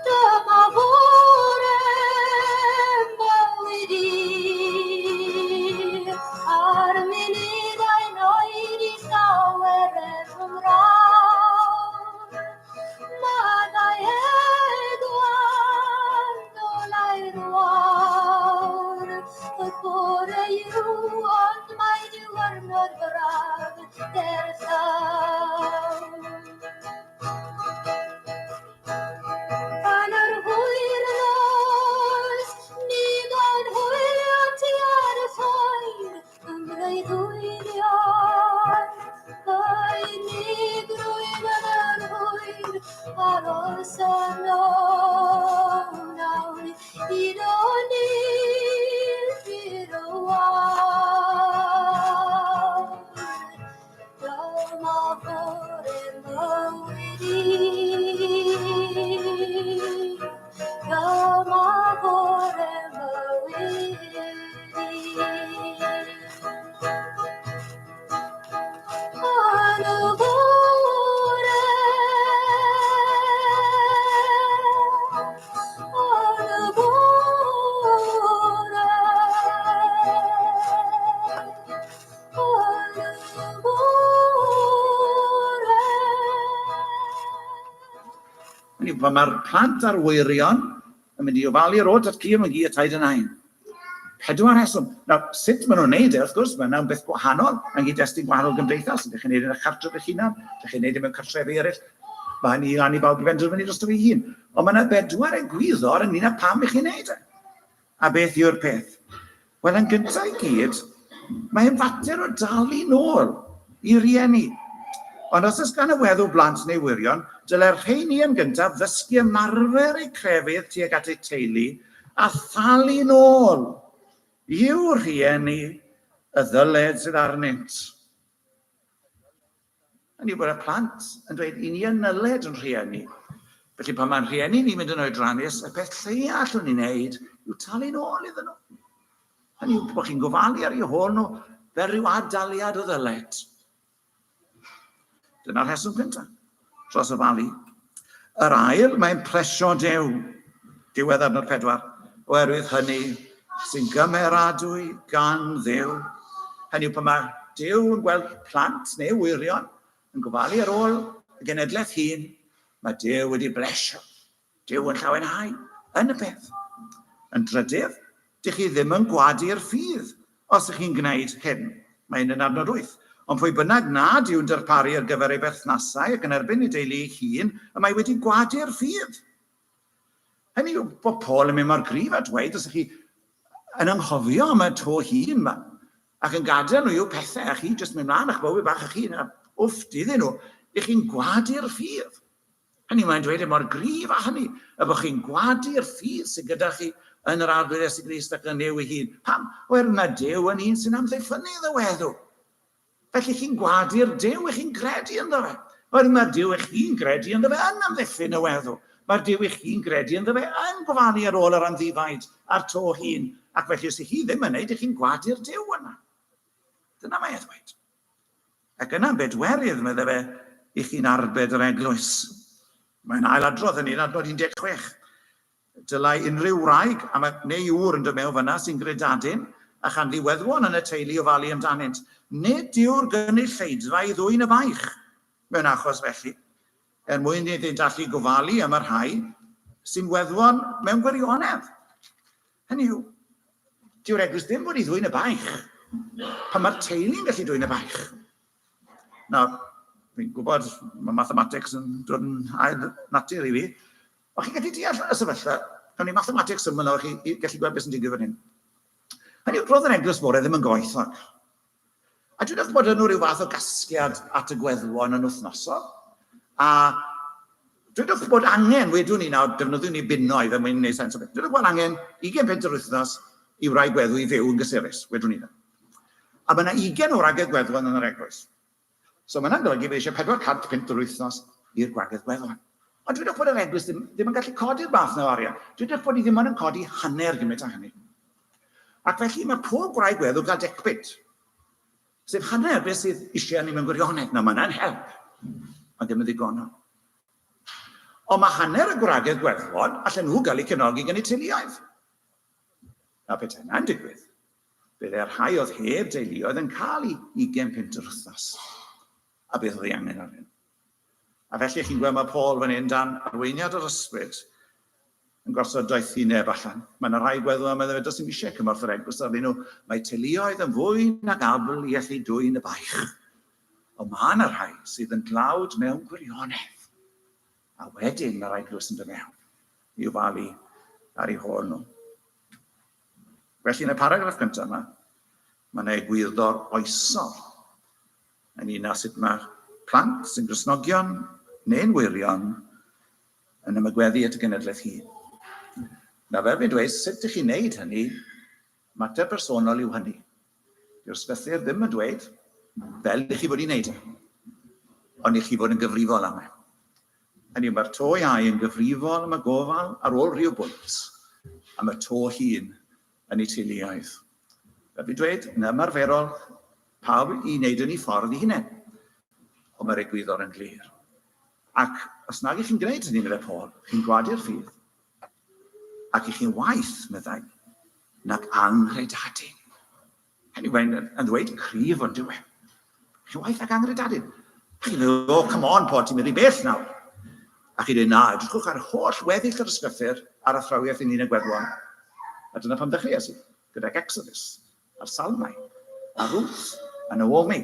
Dyma bore o'r braf der llaw. Pan yr hwyr nos, nid o'n hwyr ti ar y llaen, ymwneud hwylion. Mae nigrwydd yn yr hwyr, aros yno nawr, un o'n i'r wawr. Dyma fore mywyd i, dyma fore mywyd i. Yn y bore, yn y bore, yn y bore. Pan mae'r plant a'r wirion yn mynd i ofalu'r oed at cym yn gi a taid yn ein. 4 reswm. Nawr, sut maen nhw'n neud wrth gwrs, mae'n beth gwahanol, mae'n gyd-destun gwahanol gymdeithas, ydych chi'n neud yn y chartref eich hunan, ydych chi'n neud yn cartrefi eraill, mae hynny lan i bawb i benderfynu dros fi hun. Ond mae yna 4 egwyddor yn un a pam eich chi'n neud e. A beth yw'r peth? Wel, yn gyntaf i gyd, mae'n fater o dalu nôl i rieni. Ond os oes gan y weddw blant neu wirion, dyle'r rheini yn gyntaf ddysgu ymarfer eu crefydd tuag at eu teulu a thalu nôl i'w rhieni y ddyled sydd arnynt. Hynny yw bod y plant yn dweud, i ni yn yled yn rhieni. Felly pan mae'n rhieni ni'n mynd yn oedrannus, y peth lleia allwn ni'n neud yw talu nôl iddyn nhw. Hynny yw bod chi'n gofalu ar eu hôl nhw fel rhyw adaliad o ddyled. Dyna'r rheswm cyntaf, dros ofalu. Yr ail, mae'n plesio Dew, diwedd adnod 4, oherwydd hynny sy'n gymeradwy gan Dduw. Hynny yw pan mae Duw yn gweld plant neu wirion yn gofalu ar ôl y genedlaeth hun, mae Duw wedi blesio. Duw yn llawenhau yn y peth. Yn drydydd, dych chi ddim yn gwadu'r ffydd os ydych chi'n gwneud hyn. Mae'n yn adnod 8. Ond pwy bynnag nad yw'n darparu ar gyfer ei berthnasau ac yn erbyn ei deulu ei hun, y mae wedi gwadu'r ffydd. Hynny yw bod Paul yn mynd mor gryf a dweud os ydych chi yn anghofio am y to hun yma, ac yn gadael nhw yw pethau, a chi jyst mynd mlaen a'ch bywyd bach a chi, wff, iddyn nhw, ych chi'n gwadu'r ffydd. Hynny mae'n dweud mor gryf a hynny, y bod chi'n gwadu'r ffydd sydd gyda chi yn yr arglwydd Iesu Grist ac yn Duw ei hun. Pam? Oherwydd mae Duw yn un sy'n amddiffynnu ddyweddw. Felly chi'n gwadu'r Duw eich chi'n credu ynddo fe. Oherwydd mae Duw eich chi'n credu ynddo fe yn amddiffyn y weddw. Mae'r Duw eich chi'n credu ynddo fe yn gofalu ar ôl yr amddifaid a'r to hun. Ac felly os ych chi ddim yn neud, ych chi'n gwadu'r Duw yna. Dyna mae ddweud. Ac yna'n bedwerydd, medde fe, i'ch chi'n arbed yr eglwys. Mae'n ailadrodd yn un adnod 16. Dylai unrhyw wraig, neu ŵr yn dod mewn fyna sy'n gredadyn, a chan ddiweddwon yn y teulu ofalu amdanynt. Nid yw'r gynulleidfa i ddwyn y baich mewn achos felly. Mwyn iddynt allu gofalu am yr rhai sy'n weddwon mewn gwirionedd. Hynny yw, dyw'r eglwys ddim bod i ddwyn y baich, pan mae'r teulu'n gallu dwyn y baich. Nawr, fi'n gwybod, mae mathematics yn dod yn ail natur i fi, ond chi'n gallu deall y sefyllfa, pan ni mathematics yn mynd o chi gallu gweld beth sy'n digwydd fan hyn. Hynny yw, roedd yr eglwys bore ddim yn goethog. A dwi'n meddwl bod yno rhyw fath o gasgiad at y gweddwon yn wythnosol. A dwi'n meddwl bod angen, wedwn ni nawr, defnyddiwn ni bunnoedd yn mwyn gwneud sens o beth. Dwi'n meddwl bod angen 20 pent yr wythnos i wraig gweddw i fyw yn gysurus, wedwn ni. A mae yna 20 o wragedd gweddwon yn yr eglwys. So mae yna'n golygu fe eisiau 400 pent yr wythnos i'r gwragedd gweddwon. Ond dwi'n meddwl bod yr eglwys ddim yn gallu codi'r bath na o arian. Dwi'n meddwl bod ni ddim yn codi hanner gymaint â hynny. Ac felly mae pob gwraig gweddw gael decbyd. Sef hanner beth sydd eisiau ni mewn gwirionedd. Na, mae yna'n help. Ond ddim yn ddigonol. Ond mae hanner y gwragedd gweddwon allan nhw gael eu cefnogi gan eu teuluoedd. A beth yna'n digwydd? Byddai'r rhai oedd heb deuluoedd yn cael 20 pent yr wythnos. A beth oedd ei angen ar hyn. A felly chi'n gweld mae Paul fan hyn dan arweiniad yr ysbryd yn gosod doeth i neb allan. Mae yna rhai gweddw am edrych does dim eisiau cymorth yr eglwys ar nhw. Mae teuluoedd yn fwy nag afl i allu dwy'n y baich. Ond mae yna rhai sydd yn dlawd mewn gwirionedd. A wedyn mae'r eglwys yn dod mewn i'w falu ar ei hôl nhw. Felly yn y paragraff gyntaf yma, mae'n egwyddor oesol yn un a sut mae plant sy'n Gristnogion neu'n wirion yn ymagweddu at y genedlaeth hyn. Na fel fi'n dweud, sut ydych chi'n neud hynny, mater personol yw hynny. Dyw'r sgwethir ddim yn dweud fel ydych chi fod i'n neud e, ond ydych chi fod yn gyfrifol am e. Hynny mae'r to iau yn gyfrifol am y gofal ar ôl rhyw bwynt am y to hun yn ei teuluoedd. Fel fi'n dweud, yn ymarferol, pawb i wneud yn ei ffordd i hunain, ond mae'r egwyddor yn glir. Ac os nag ych chi'n gwneud hynny, medde Paul, chi'n gwadu'r ffydd, ac ych chi'n waith, meddai, nag angredadyn. Hynny yn ddweud cryf ond dyw e. Chi'n waith nag angredadyn. Chi'n dweud, oh, come on, Paul, ti'n mynd i bell nawr. A chi'n dweud, na, edrychwch ar holl weddill yr ysgrythur ar athrawiaeth yn un y gweddwan. A dyna pam dechreuais i, gyda'r Exodus, a'r Salmau, a Ruth, a Naomi.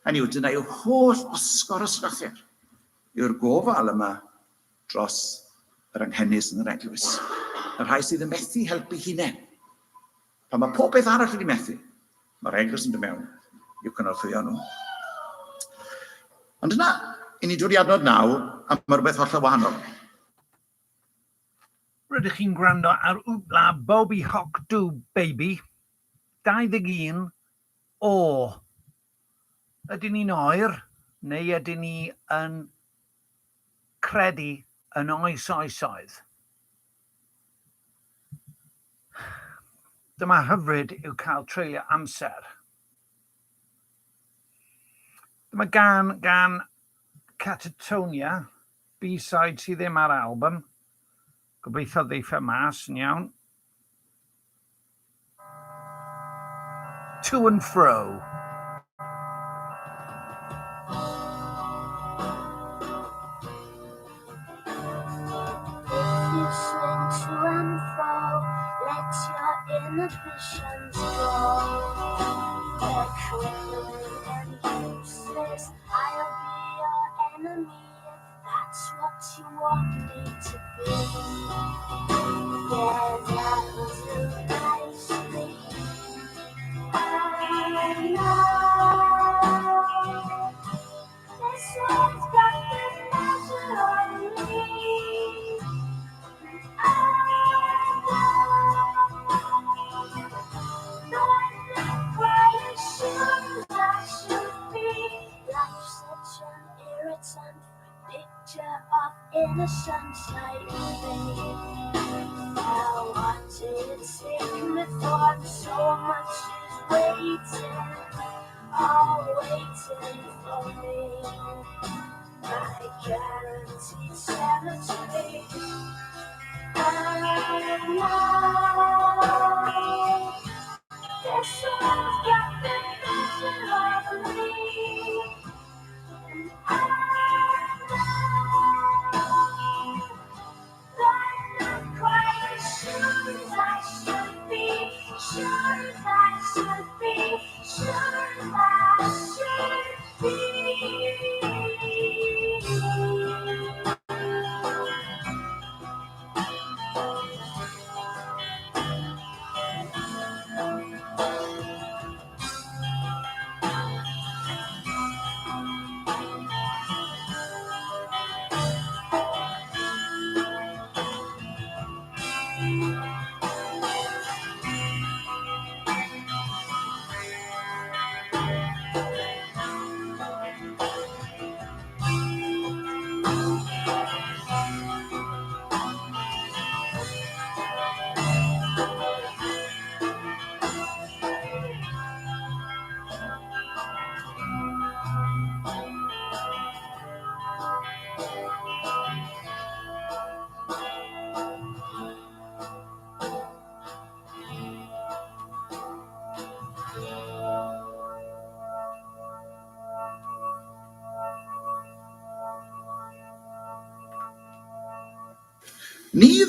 Hynny yw, dyna yw holl osgor ysgrythur yw'r gofal yma dros yr anghennus yn yr eglwys. Y rhai sydd yn methu helpu hunain. Pan mae pob beth arall wedi methu, mae'r eglwys yn dod mewn i'w cynorthwyo nhw. Ond yna, i ni dod i adnod 9 am rhywbeth hollol wahanol. Rydych chi'n gwrando ar Wbla Bobby Hock Do Baby 21 o. Ydyn ni'n oer neu ydyn ni yn credu yn oes oesoedd? Dyma hyfryd yw cael treulio amser. Dyma gan Catatonia, B-side sydd ddim ar album. Gobeithio ddeiffa mas yn iawn. To and Fro. You swing to and fro, let your inhibitions go. They're crippling and useless. I'll be your enemy if that's what you want me to be. Yeah, that was a nice thing. I know this one's got the measure on me. Innocence I now what did it take me for? So much is waiting, all waiting for me. My guaranteed cemetery. I know this one's got the vision of me.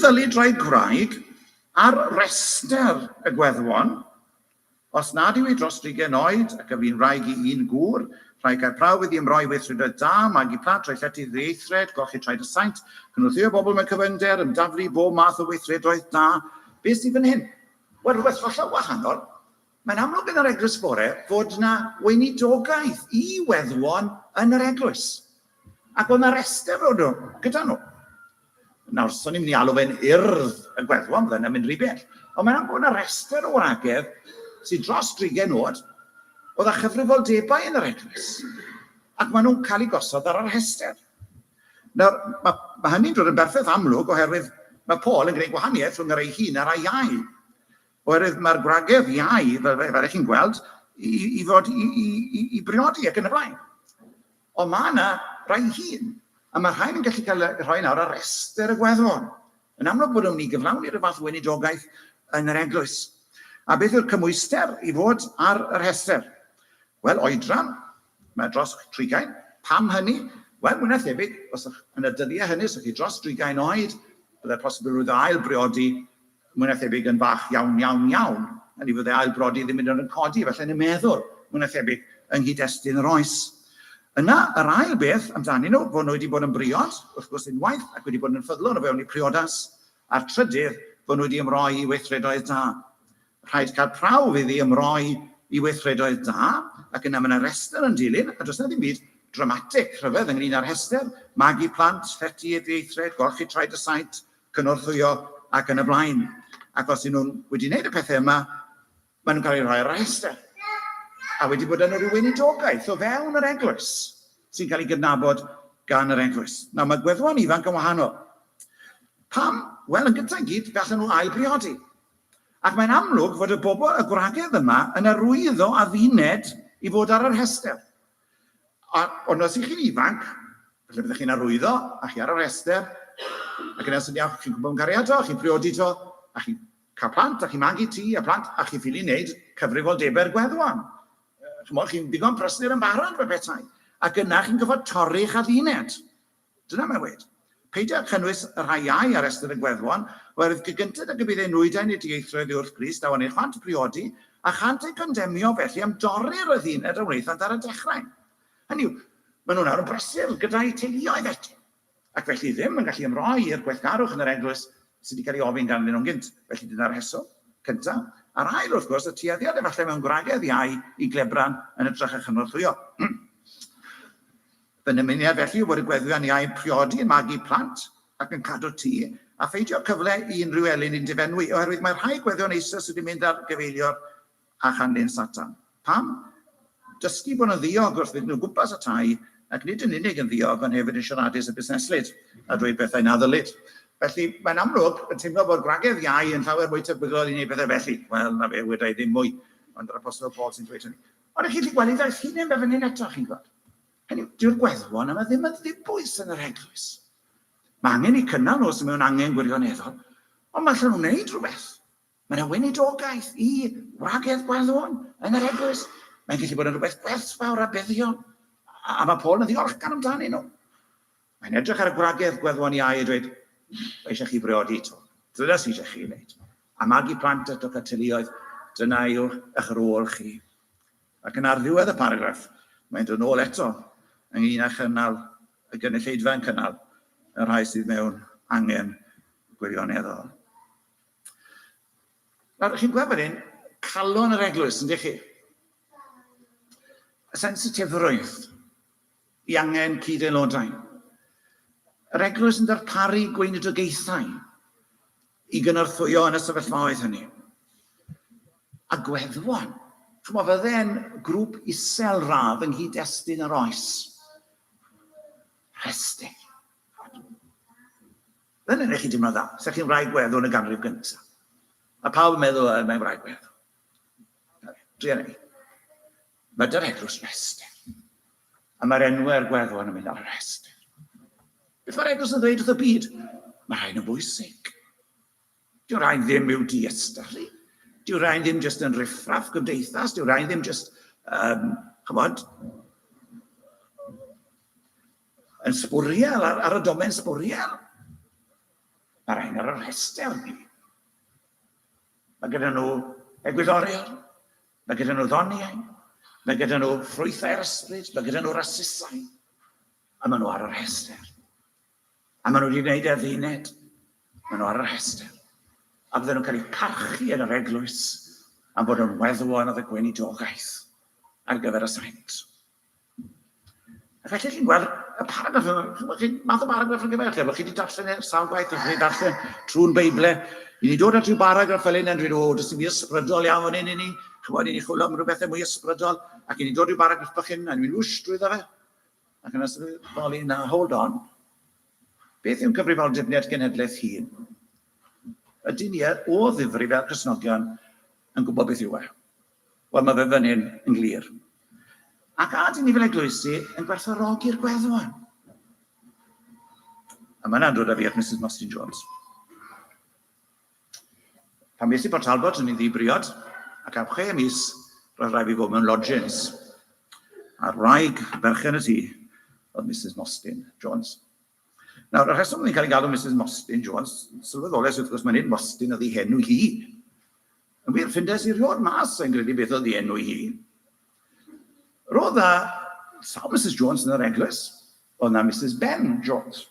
ddylid gwraig ar rester y gweddwon, os nad yw ei dros 30 oed ac y fi'n rhaid i un gŵr, rhaid cael prawf iddi ymroi weithredoedd da, mag i plant, rhaid llety ddieithred, golchi traed y saint, cynnwthio bobl mewn cyfynder, yn daflu bob math o weithredoedd da. Be sydd fan hyn? Wel, rhywbeth falle wahanol. Mae'n amlwg yn yr eglwys bore fod yna weinidogaeth i weddwon yn yr eglwys. Ac oedd yna rester o nhw gyda nhw. Nawr, so'n ni'n mynd i alw fe'n urdd y gweddwon, fydden yn mynd rhy bell. Ond mae'n amlwg bod yna rester o wragedd sydd dros 30 oed, oedd a chyfrifoldebau yn yr eglwys. Ac maen nhw'n cael eu gosod ar yr rhestr. Nawr, mae hynny'n dod yn berffaith amlwg oherwydd mae Paul yn gwneud gwahaniaeth rhwng yr ei hun a'r ei iau. Oherwydd mae'r gwragedd iau, fel chi'n gweld, i fod i briodi ac yn y blaen. Ond mae yna rai hun, a mae rhaid yn gallu cael rhoi nawr ar restr y gweddwon. Yn amlwg bod nhw'n mynd i gyflawni'r fath weinidogaeth yn yr eglwys. A beth yw'r cymwyster i fod ar y rhestr? Wel, oedran, mae dros 30. Pam hynny? Wel, mwyn thebyg, os yn y dyddiau hynny, os ydych chi dros 30 oed, byddai'r posibilrwydd o ail briodi mwyn thebyg yn fach iawn. Hynny fyddai ail brodi ddim yn codi, felly yn y meddwl, mwyn thebyg yng nghyd-destun yr oes. Yna, yr ail beth amdani nhw, bod nhw wedi bod yn briod, wrth gwrs unwaith, ac wedi bod yn ffyddlon o fewn i priodas, a'r trydydd, bod nhw wedi ymroi i weithredoedd da. Rhaid cael prawf iddi ymroi i weithredoedd da, ac yna mae'n restr yn dilyn, a does yna ddim byd dramatic rhyfedd ynglyn â'r restr, magu plant, llety ddieithred, golchi traed y saint, cynorthwyo ac yn y blaen. Ac os ydyn nhw'n wedi gwneud y pethau yma, maen nhw'n cael eu rhoi ar y restr. A wedi bod yn yr weinidogaeth o fewn yr eglwys sy'n cael ei gydnabod gan yr eglwys. Nawr, mae gweddwon ifanc yn wahanol. Pam? Wel, yn gyntaf gyd, gallen nhw ail briodi. Ac mae'n amlwg fod y bobl, y gwragedd yma, yn arwyddo a dduned i fod ar yr rhestr. Ond os ych chi'n ifanc, felly byddwch chi'n arwyddo, a chi ar y rhestr, ac yna sy'n iawn, chi'n gwybod yn gariad o, chi'n priodi to, a chi'n cael plant, a chi'n magu ti, a plant, a chi'n ffili wneud cyfrifoldebau'r gweddwon. Chi'n digon prysur yn barod fe petai. Ac yna chi'n gyfod torri'ch a dduned. Dyna mae wedi. Peidio cynnwys yr rhai iau ar restr y gweddwon, oherwydd gygyntad y gybydd ei nwydau neu dieithred i wrth Grist, a wan ei chant priodi, a chant ei condemnio felly am dorri'r y dduned y wnaethant ar y dechrau. Hynny yw, maen nhw'n awr yn brysur gyda'i teuluoedd eto. Ac felly ddim yn gallu ymroi i'r gweithgarwch yn yr eglwys sydd wedi cael ei ofyn gan nhw'n gynt. Felly dyna'r rheswm cyntaf. A'r ail wrth gwrs, y tueddiad efallai mewn gwragedd iau i glebran yn ytrach a chynorthwyo. Fy nymuniad felly yw bod y gweddwion iau yn priodi yn magu plant ac yn cadw tŷ a pheidio cyfle i unrhyw elyn i'n difenwi, oherwydd mae'r rhai gweddwion eisoes wedi mynd ar gyfeilior a chanlyn Satan. Pam? Dysgu bod nhw'n ddiog wrth fynd nhw gwmpas y tai, ac nid yn unig yn ddiog, ond hefyd yn siaradus y busneslyd a dweud bethau na ddylid. Felly, mae'n amlwg yn teimlo bod gwragedd iau yn llawer mwy tebygol i wneud bethau felly. Wel, na fe, wedai ddim mwy, ond yr apostol Paul sy'n dweud hynny. Ond ych chi'n gweld, ddaeth hunain fe fan hyn eto, chi'n gweld. Hynny, dyw'r gweddwon yma ddim yn ddibwys yn yr eglwys. Mae angen i cynnal nhw sy'n mewn angen gwirioneddol, ond mae allan nhw'n wneud rhywbeth. Mae'n awynidogaeth i wragedd gweddwon yn yr eglwys. Mae'n gallu bod yn rhywbeth gwerthfawr a beddion, a mae Paul yn ddiolchgar amdani nhw. Mae'n edrych ar y gwragedd gweddwon iau a dweud, eisiau chi briodi to. Dyna sy'n eisiau chi wneud. A magu plant at o'ch teuluoedd, dyna yw eich rôl chi. Ac yn ar ddiwedd y paragraff, mae'n dod nôl eto ynglŷn â chynnal, y gynulleidfa yn cynnal, y rhai sydd mewn angen gwirioneddol. Nawr, chi'n gweld fan hyn, calon yr eglwys, yndych chi? Y sensitifrwydd i angen cyd-aelodau. Yr eglwys yn darparu gweinidogaethau i gynorthwyo yn y sefyllfaoedd hynny. A gweddwon, chymod, fydde'n grŵp isel radd yng nghyd-destun yr oes. Rhestr. Dyna neu chi dim dda. Sech chi'n rhaid gweddw yn y ganrif gyntaf. A pawb yn meddwl mae'n rhaid gweddw. Dria ni. Mae dy'r eglwys rhestr. A mae'r enwau'r gweddwon yn mynd ar y rhestr. Beth mae'r eglwys yn dweud wrth y byd? Mae rhaid yn bwysig. Dyw rhaid ddim i'w diestyrru. Dyw rhaid ddim jyst yn riffraff gymdeithas. Dyw rhaid ddim jyst, chymod, yn sbwriel, ar y domen sbwriel. Mae rhain ar y rhestr ni. Mae gyda nhw egwyddorion, mae gyda nhw ddoniau, mae gyda nhw ffrwythau ysbryd, mae gyda nhw rasisau, a maen nhw ar y rhestr. A maen nhw wedi gwneud adduned, maen nhw ar y rhestr. A bydden nhw'n cael eu parchu yn yr eglwys am bod yn weddwon oedd y gweinidogaeth ar gyfer y saint. A felly chi'n gweld y paragraff, math o paragraff yn gyfer lle, chi wedi darllen sawl gwaith, chi wedi darllen trwy'n Beible, i ni dod at ryw paragraff fel un yn dweud, o, dys ni'n ysbrydol iawn fan hyn i ni, chymod i ni chwilio am rhywbeth mwy ysbrydol, ac i ni dod i'w paragraff bach hyn, a ni'n wwys drwyddo fe, ac yn ysbrydoli, na, hold on. Beth yw'n cyfrifoldeb ni at genedlaeth hun? Ydy ni o ddifri fel Cristnogion yn gwybod beth yw e? Wel, mae fe fan hyn yn glir. Ac a dyn ni fel eglwysi yn gwerthfawrogi'r gweddwan. A mae'n andrwyd â fi at Mrs Mostyn Jones. Pan mes i Port Talbot yn ei ddibriod, ac am 6 mis, roedd rhaid fi fod mewn lodgings. A'r wraig berchen y tŷ oedd Mrs Mostyn Jones. Nawr, y rheswm ni'n cael ei galw Mrs Mostyn Jones, sylweddolus wrth gwrs mae'n nid Mostyn oedd ei henw hi. Yn wir, ffindes i'r rhywod mas yn credu beth oedd ei enw hi. Roedd sawl Mrs Jones yn yr eglwys, oedd na Mrs Ben Jones.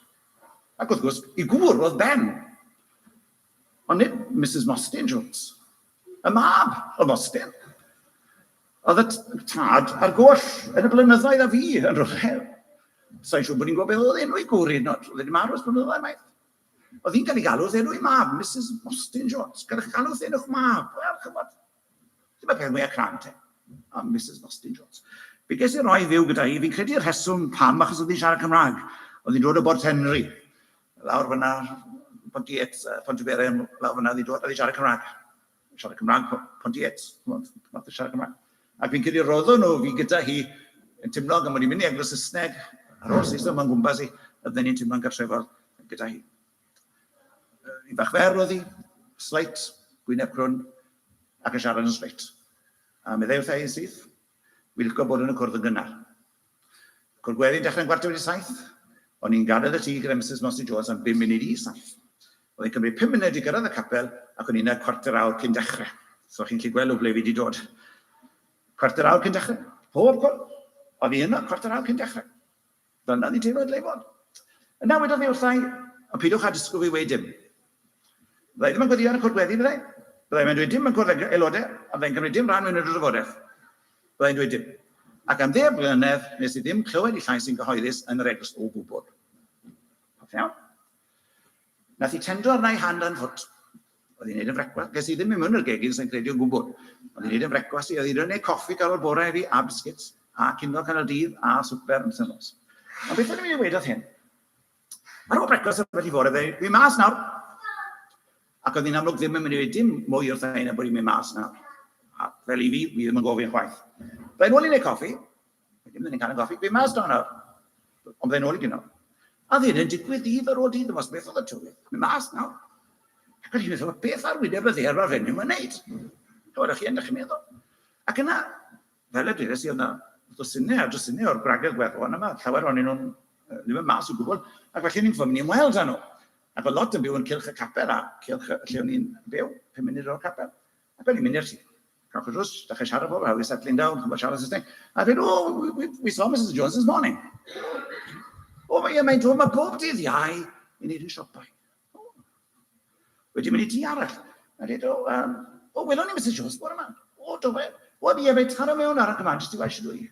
Ac wrth gwrs, i gwr oedd Ben. Ond nid Mrs Mostyn Jones. Y mab o Mostyn. Oedd y tad ar goll yn y blynyddoedd a fi yn rhywbeth. Sa'n siŵr bod ni'n gwybod beth oedd enw i gwr hyd yn oed. Oedd wedi marw ys blynyddoedd maith. Oedd hi'n cael ei galw oedd enw i mab, Mrs Mostyn Jones. Gael eich galw oedd enw'ch mab. Wel, chymod. Dyma peth mwy acrant am Mrs Mostyn Jones. Fe ges i roi fyw gyda hi, fi'n credu'r rheswm pam achos oedd hi'n siarad Cymraeg. Oedd hi'n dod o Bort Henry. Lawr fyna, Pontiet, Pontyberry, lawr fyna, oedd hi'n siarad Cymraeg. Siarad Cymraeg, Pontiet, oedd hi'n siarad Cymraeg. Ac fi'n credu roedd nhw fi gyda hi yn timlo gan bod ni'n mynd i eglwys Saesneg, ar ôl Saesneg ma'n gwmpas hi, oedden ni'n timlo'n gartrefol gyda hi. Hi'n bach fer oedd hi, sleit, gwyneb crwn, ac yn siarad yn sleit. A meddai wrth ei sydd, fi'n licio bod yn y cwrdd yn gynnar. Cwrdd gweddi'n dechrau'n 7:15, o'n i'n gadael y tŷ gyda Mrs Mostyn Jones am 5 munud i 7. Oedd hi'n cymryd 5 munud i gyrraedd y capel, ac o'n i'n 1/4 awr cyn dechrau. So chi'n gallu gweld o ble fi wedi dod. 1/4 awr cyn dechrau. Pob cwrdd. Oedd hi yno 1/4 awr cyn dechrau. Dyna ni teimlo'n leifod. Yna wedodd fi wrthai, ond pidwch a disgwyl fi wedyn. Byddai ddim yn gweddio ar y cwrdd gweddi, byddai. Byddai'n mynd dim yn cwrdd aelodau, a byddai'n cymryd dim rhan mewn y drafodaeth. Byddai'n dweud dim. Ac am 10 blynedd, nes i ddim clywed i llais sy'n gyhoeddus yn yr eglwys o gwbl. Iawn? Nath i tendo arna i hand and foot. Oedd hi'n neud yn frecwast. Ges i ddim yn mynd i'r gegin sy'n credu o gwbl. Oedd hi'n neud yn frecwast i, oedd hi'n neud coffi gael o'r bore i fi, a biscuits, a cynnog canol dydd, a swper yn synos. Ond beth o'n i'n mynd i wedodd hyn? Ar ôl brecwast yn beth i fore, fi mas nawr. Ac oedd hi'n amlwg ddim yn mynd i weid dim mwy wrth ein a bod hi'n mynd mas nawr. A fel i fi ddim yn gofyn chwaith. Byddai'n ôl i neud coffi, ddim yn cael coffi, fi mas nawr. Ond byddai'n ôl i gyno. A ddyn yn digwydd dydd ar ôl dydd, yma beth oedd y tywydd. Mynd mas nawr. Ac o'n i'n meddwl, beth ar wyneb y ddeir ar fenyw yn neud? Chywod, chi yn dechrau meddwl. Ac yna, fel y dweud, oedd yna drysynnau o'r gwragedd gweddwan yma, llawer o'n nhw'n ddim yn mas o gwbl, ac felly ni'n ffyn i'n weld â nhw. Ac oedd lot yn byw yn cilch y capel a cilch lle o'n i'n byw, 5 munud o'r capel. Ac o'n i'n mynd i'r tŷ. Cawch y drws, dechrau siarad pobl, how we settling down, chymod siarad Saesneg. A dweud, we saw Mrs Jones this morning. Mae'n dod, mae bob dydd iau i wneud yn siopau. Wedi mynd i tŷ arall. A dweud, welon ni Mrs Jones bore yma. Do fe. Wel, fi efo taro mewn ar y cymant, ti waith sydd dwi.